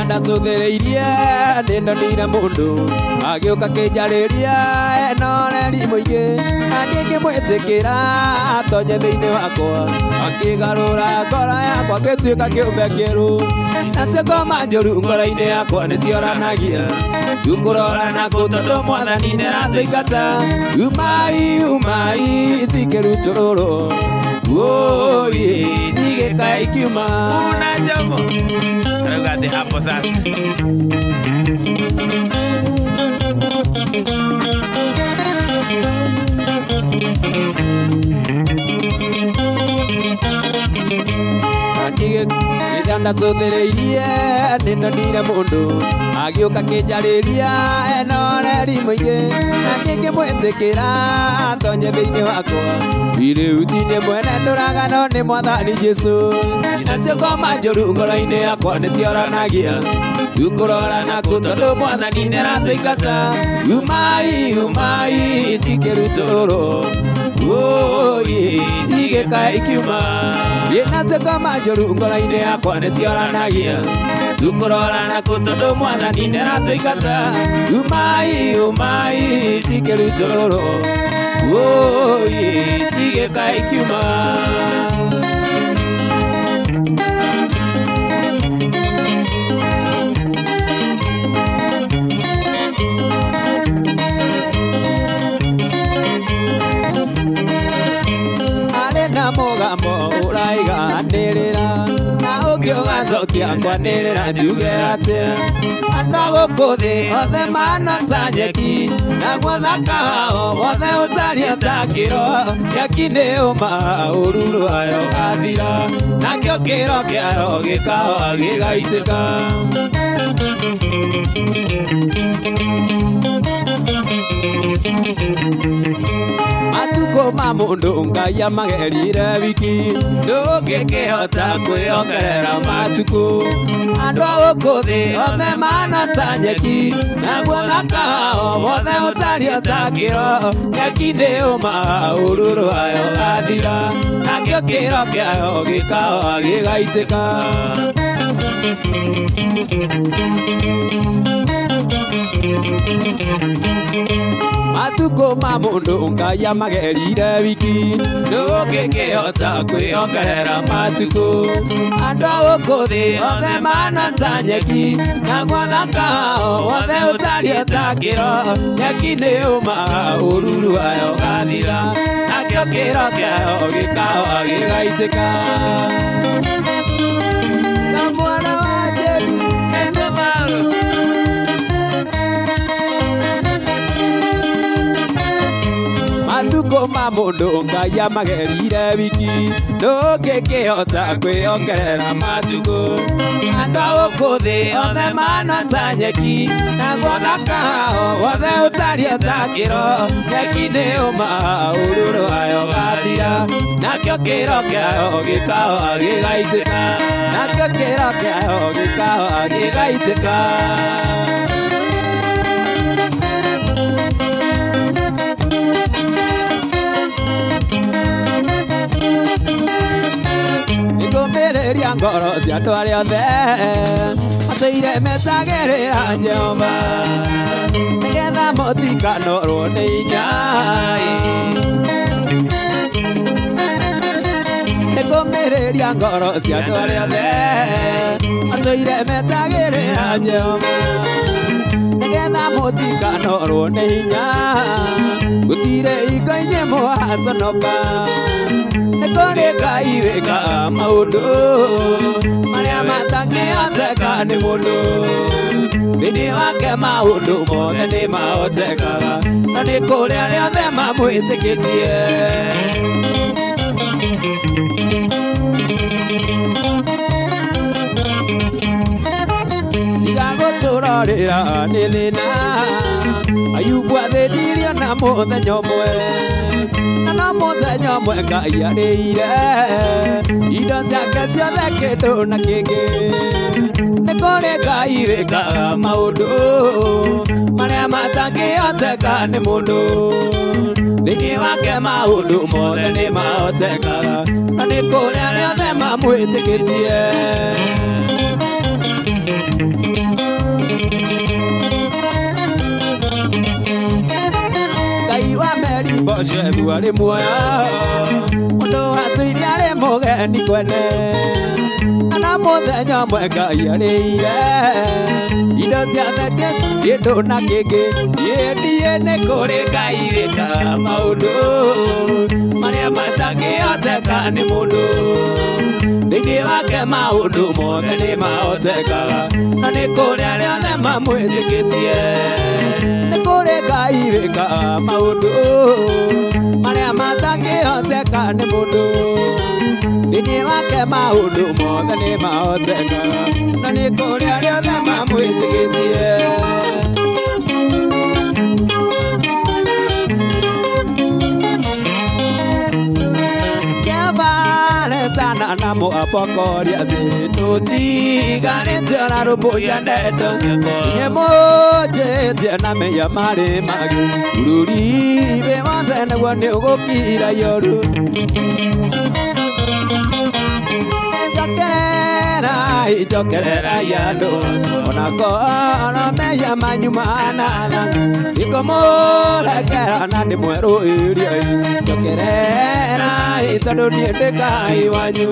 Ndacũthĩrĩirie nĩ ndonire mũndũ agĩũka kĩnjarĩria ena ũreri mũingĩ na niĩ ngĩmwĩtĩkĩra atonye thĩinĩ wakwa akĩgarũra ngoro yakwa ngĩtuĩka kĩũmbe kĩerũ nacio ngoma njũru ngoro-inĩ yakwa nĩ cioranagia tukũrora naku tondũ mwathani nĩ aratũingata umai cikĩrutũrũrwo cigĩkaya ikiuma Rugate hapo sasa ndacũthĩrĩirie nĩ ndonire mũndũ agĩũka kĩnjarĩria ena ũreri mũingĩ na niĩ ngĩmwĩtĩkĩra atonye thĩinĩ wakwa rĩu ti niĩ mwene ndũraganwo nĩ mwathani Jesũ nacio ngoma njũru ngoro-inĩ yakwa nĩ cioranagia tukũrora naku tondũ mwathani nĩ aratũingata umai cikĩrutũrũrwo cigĩkaya ikiuma nacio ngoma njũru ngoro-inĩ yakwa nĩ cioranagia tukũrora naku tondũ mwathani nĩ aratũingata umai cikĩrutũrũrwo cigĩkaya ikiuma Mũgambo ũraiganĩrĩra na ũngĩ ũgacokia kwanĩrĩra njuge atĩa andũ a gũkũ thĩ othe mahana ta nyeki naguo thaka wao wothe ũtariĩ ta kĩro nyeki nĩ ũma ũru rwayo gathira nakĩo kĩro kĩayo gĩkahoa gĩgaitĩka Matuko mamundu ngaya magerire wiki ndungikihota kwiongerera matuko andu agukuthi othe mana nyeki naguo nakao wothe utario takiro nyeki niuma ururu ayo athira nakio kiro kiayo gikao gigaitika Matuko mamundu ngaya magerire wiki ndungikihota kwiongerera matuko andu agukuthi othe mana nyeki naguo nakao wothe utario takiro nyeki niuma ururu ayo gathira nakio kiro kiayo gikao gigaitika na mwana wa Jeru Matuko mamundu ngaya magerire wiki ndungikihota kwiongerera matuko andu agukuthi othe mana nyeki naguo nakao wothe utario takiro nyeki niuma ururu ayo gathira nakio kiro kiayo gikao gigaitika nakio kiro kiayo gikao gigaitika Nigumbiriria ngoro cia andu aria othe mateire metagirira Jehova nigetha mutikanorwo ni hinya Nigumbiriria ngoro cia andu aria othe mateire metagirira Jehova nigetha mutikanorwo ni hinya gutire ingo-inĩ mwaconoka Nikore Ngai wĩkaga maũndũ marĩa matangĩhoteka nĩ mũndũ thĩinĩ wake maũndũ mothe nĩ mahotekaga na nĩ kũrĩ arĩa othe mamwĩtĩkĩtie tiga gũtũrorĩra nĩ thĩna Ayubu athĩnirio na mũthenya ũmwe na mũthenya ũmwe Ngai arĩire indo ciake ciothe kĩndũ na kĩngĩ nĩ kũrĩ Ngai wĩkaga maũndũ marĩa matangĩhoteka nĩ mũndũ thĩinĩ wake maũndũ mothe nĩ mahotekaga na nĩ kũrĩ arĩa othe mamwĩtĩkĩtie Ngai wa Meri-Boshethu arĩ muoyo mũndũ watũire arĩ mũgeni kwene na mũthenya ũmwe Ngai arĩire indo ciothe kĩndũ na kĩngĩ ndiĩ nĩ kũrĩ Ngai wĩkaga maũndũ marĩa matangĩhoteka nĩ mũndũ thĩinĩ wake maũndũ mothe nĩ mahotekaga na nĩ kũrĩ arĩa othe mamwĩtĩkĩtie nĩ kũrĩ Ngai wĩkaga maũndũ marĩa matangĩhoteka nĩ mũndũ thĩinĩ wake maũndũ mothe nĩ mahotekaga na nĩ kũrĩ arĩa othe mamwĩtĩkĩtie Tana na mũapokoria thĩ tũtiganĩte na rũmbũiya ndeto nyemũnjĩtie na menya marĩ magi bũrũri wĩ wothe nĩguo nĩ ũgũkira yoru Jokererai andũ ona korwo meya manyu manana ngũmũrekera na ndĩmwerũĩrie njokererai tondũ niĩ ndĩ Ngai wanyu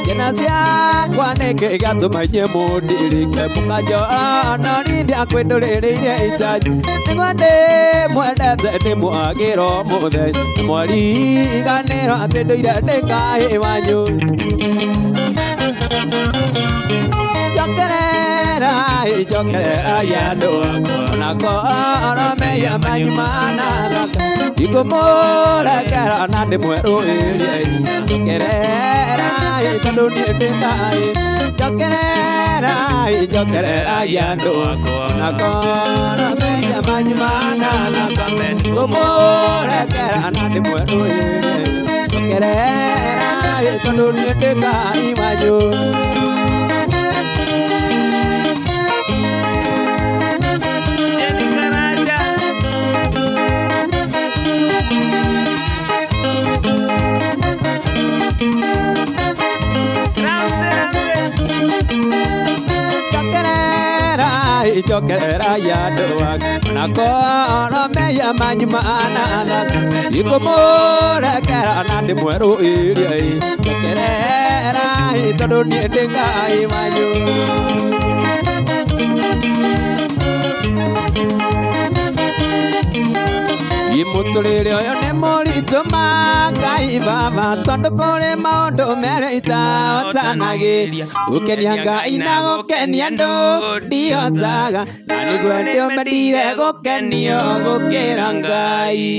ciana ciakwa nĩkĩ gĩatũma nyĩmũndirike mũkanjona niĩ ndiakwĩndũrĩrĩire itanyu nĩguo ndĩmwendete ndĩmwagĩra mũthenya na mwariganĩrwo atĩ ndũire ndĩ Ngai wanyu Jokererai andũ akwa ona korwo meya manyu manathaka ngũmũrekera na ndĩmwerũĩrie njokererai tondũ niĩ ndĩ Ngai njokererai ijokerera yando nakona meya manyumana nakameni gomore kerana de mweru ijokerera itondo nieteka imajo ijokerera yadoak nakona meya manyumana igomore kerana de mweru ijokerera itondo nieteka imajo Imutulire oyo ne morito magai baba tondo kore maondo mereita otanage ukenianga inago keniando diozaga nani gwendo medire go kenio go kerangai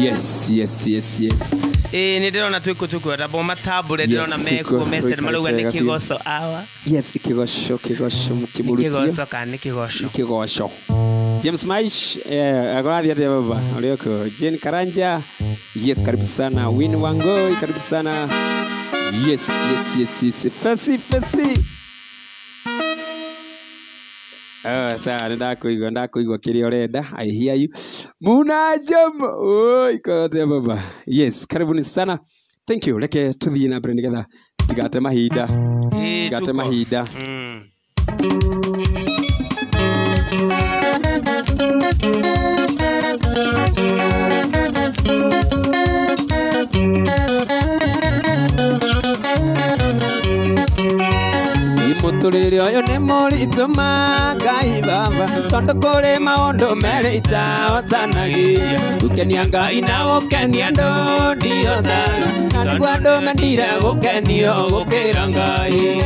Yes. Ndirona twikutukwa rabo matabure ndirona meko message maluga ni kigoso awa. Yes, kigosho mukimurutio. Kigoso kan kigosho. James Maish agora dia baba. Olioko Jen Karanja. Yes, karibu sana. Win Wango, karibu sana. Yes. Fesi. Sasa ndakuigwa kile orenda. I hear you. Munajam. Oi kote baba. Yes, karibuni sana. Thank you. Leke tuthi na brand together. Tigate mahida. Imutulire oyo ne morito magai baba tondo kore maondo mereita otanagi ukenianga inago keniando diozaga nani gwando mendira go kenio go kerangai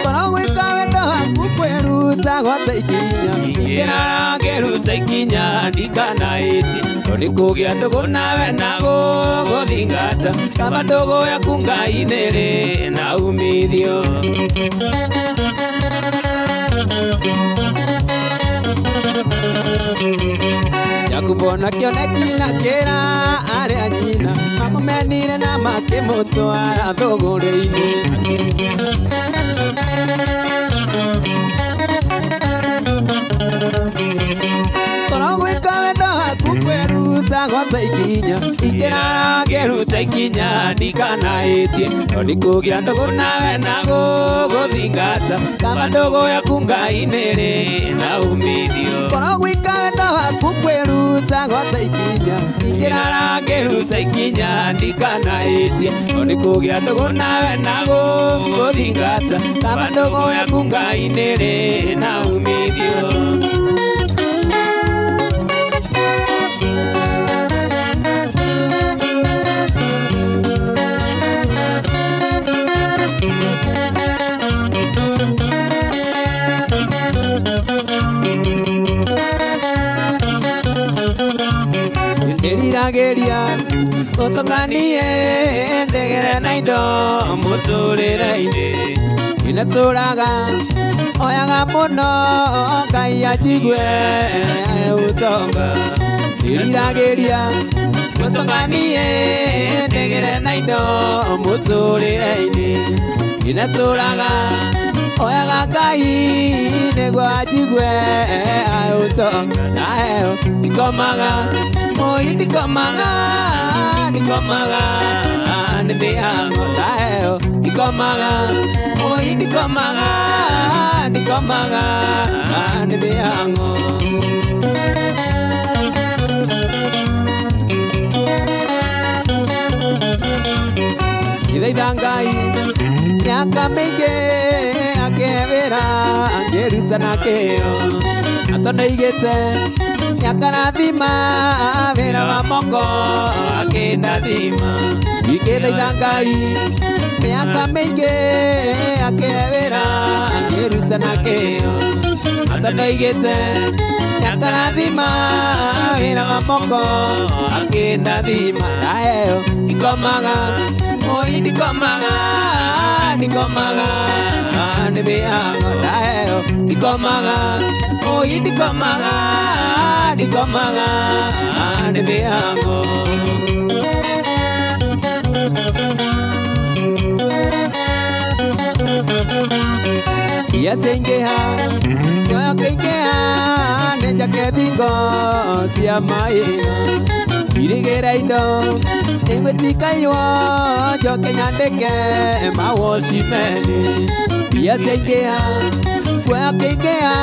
kono wikawendo hakukweruta gote ikinya geruta ikinya ndikanaiti Onikugia ndogo nawe nago godingata kama ndogo ya kunga inere na umithio Yakubona kioneki na kera are anyina mama menire na makemoto ara ndogoreini Gota ikinya ikera geruta ikinya ndikanaetie onikugia ndogo nawe nago gothingata kama ndogo ya kunga inere na umithio kono gwikawenda waku kwiruta gota ikinya ikera geruta ikinya ndikanaetie onikugia ndogo nawe nago gothingata kama ndogo ya kunga inere na umithio Ndirageria otokanie ndegere naindo muturire-ini inaturaga oyaga muno Ngai ajigwe utonga ndirageria otokanie ndegere naindo muturire-ini inaturaga oyaga Ngai niguo ajigwe utonga nayo ikomaga Nikomaga nimeango tayo Nikomaga nimeango Idaitha Ngai miaka mĩingĩ akĩhera ngĩruta na kĩyo atondoigĩte Yakarathima vera wa moko akendathima ikithaitha Ngai miaka mĩingĩ akĩhera ngĩruta na kĩyo atondoigĩte akarathima wĩra wa moko akĩndathima ndaheyo ndikomaga oi ndikomaga nĩ mĩhang'o ndaheyo ndikomaga oi ndikomaga nĩ mĩhang'o yasengeha yokengeha nenjake thingo cia maĩna irigĩra indo nĩgwĩtikaiwo njoke nyandĩke mawocimeni yasengeha yokengeha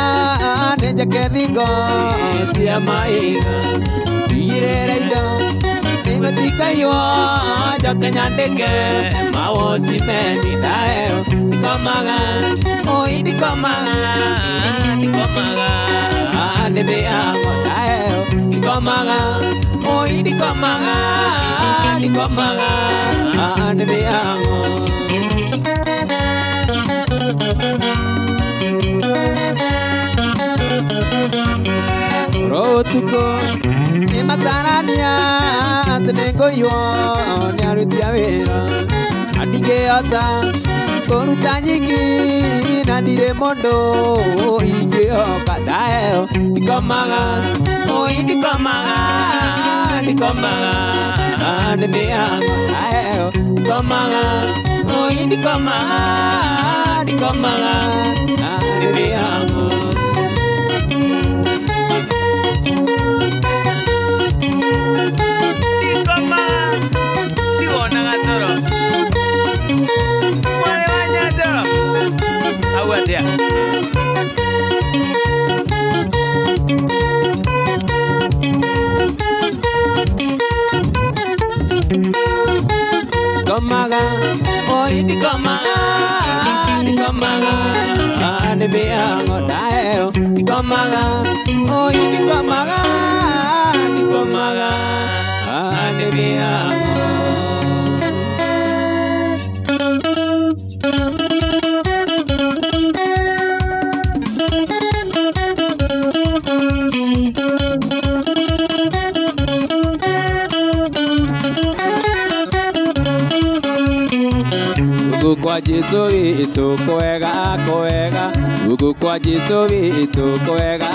nenjake thingo cia maĩna irigĩra indo nĩgwĩtikaiwo njoke nyandĩke mawocimeni ndaheyo ndikomaga oi ndikomaga nĩ mĩhang'o ndaheyo ndikomaga oi ndikomaga nĩ mĩhang'o rotuko nĩ matarania atĩ nĩngũiywo nĩ aruti a wĩra na ndingĩhota kũruta nyingi na ndirĩ mũndũ ingĩhoka ndaheyo ndikomaga oi ndikomaga nĩ mĩhang'o ndaheyo ndikomaga oi ndikomaga nĩ mĩhang'o Ndikomaga oi ndikomaga nĩ mĩhang'o ndaheyo ndikomaga oi ndikomaga nĩ mĩhang'o kwa Jesu witũ kwega guku kwa Jesu witũ kwega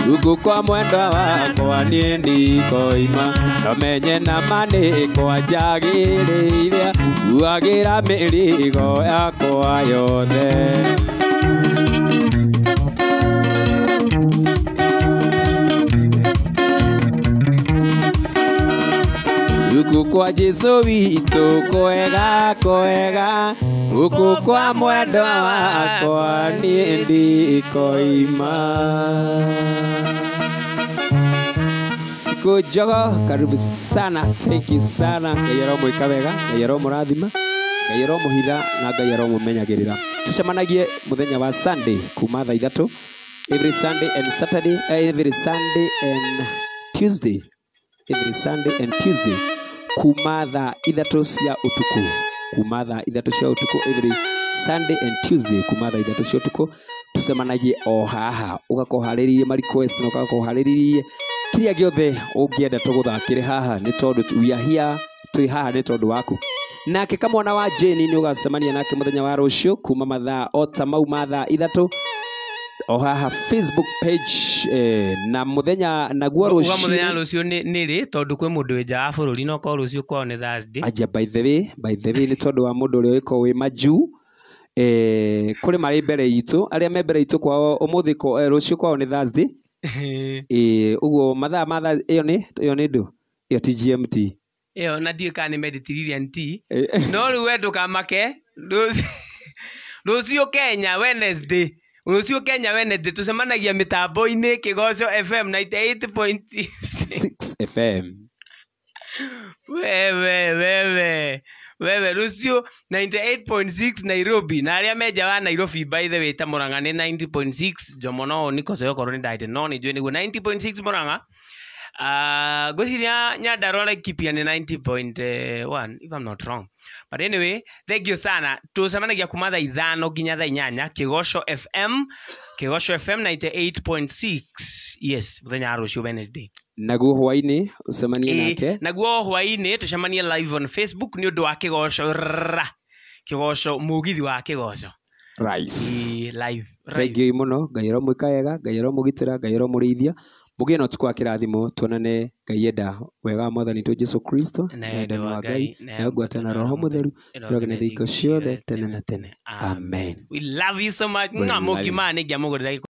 guku kwa mwendwa wakwa niĩ ndikoima nomenye na manĩkwa njagĩrĩire nguagĩra mĩrigo yakwa yothe guku kwa Jesu witũ kwega guku kwa mwendwa wakwa niĩ ndikoima. Siku Njogo, karibu sana, thank you sana. Ngai aromwĩka wega, Ngai aromũrathima, Ngai aromũhitha na Ngai aromumenyagĩrĩra. Tucemanagie muthenya wa Sunday kuma thaa 3 every Sunday and Saturday, every Sunday and Tuesday, every Sunday and Tuesday kuma thaa 3 cia utuku, kuma thaa 3 cia utuku every Sunday and Tuesday kuma thaa 3 cia utuku. Tucemanagie o haha, ugakoharĩrie ma request na ugakoharĩrie kiria giothe ungienda tuguthakire haha ni tondu we are here, twi haha ni tondu waku. Nake kamwana wa Jeni ni ugacemania nake muthenya wa rucio kuma mathaa ota mau mathaa 3 o haha Facebook page na muthenya naguo rucio muthenya rucio ni ri tondu kwi mundu nja wa bururi no ko rucio kwao ni Thursday. Aja by the way ni tondu wa mundu uria wiko wi maju kuri mari mbere itu aria me mbere itu kwao umuthi ko rucio kwao ni Thursday. Uguo mathaa iyo ni ndu iyo ti GMT iyo na ndiĩ kana Mediterranean tea no riu we ndukamake rucio Kenya Wednesday tucemanagia mitambo-ini Kigoco FM 98.6 FM wewe rucio 98.6 Nairobi na aria meja wa Nairobi by the way ta Murang'a ni 90.6 Jomono niko coyo koroni ndaite no ni njui niguo 90.6 Murang'a Gosiria Nyandarua Laikipia ni 90.1 if I'm not wrong. But anyway, thank you sana. Tusemanagia kumatha ithano nginya thaa 8 Kigosho FM 98.6. Yes, muthenya rucio Wednesday. Naguo hwaini ucemanie nake. Naguo hwaini tucemanie live on Facebook ni undu wa Kigosho. Kigosho mugithi wa Kigosho. Live. Thank you muno. Ngai muikayega, ngai mugitira, ngai murithia. Mugie no tukwa kirathimo tuonane Ngai enda wega mwathani tu Jesu Kristo na endano wa Ngai na ngwatana roho mutheru irogene thiko ciothe tene na tene. Amen. We love you so much. Ng'amugimane ngia mugurira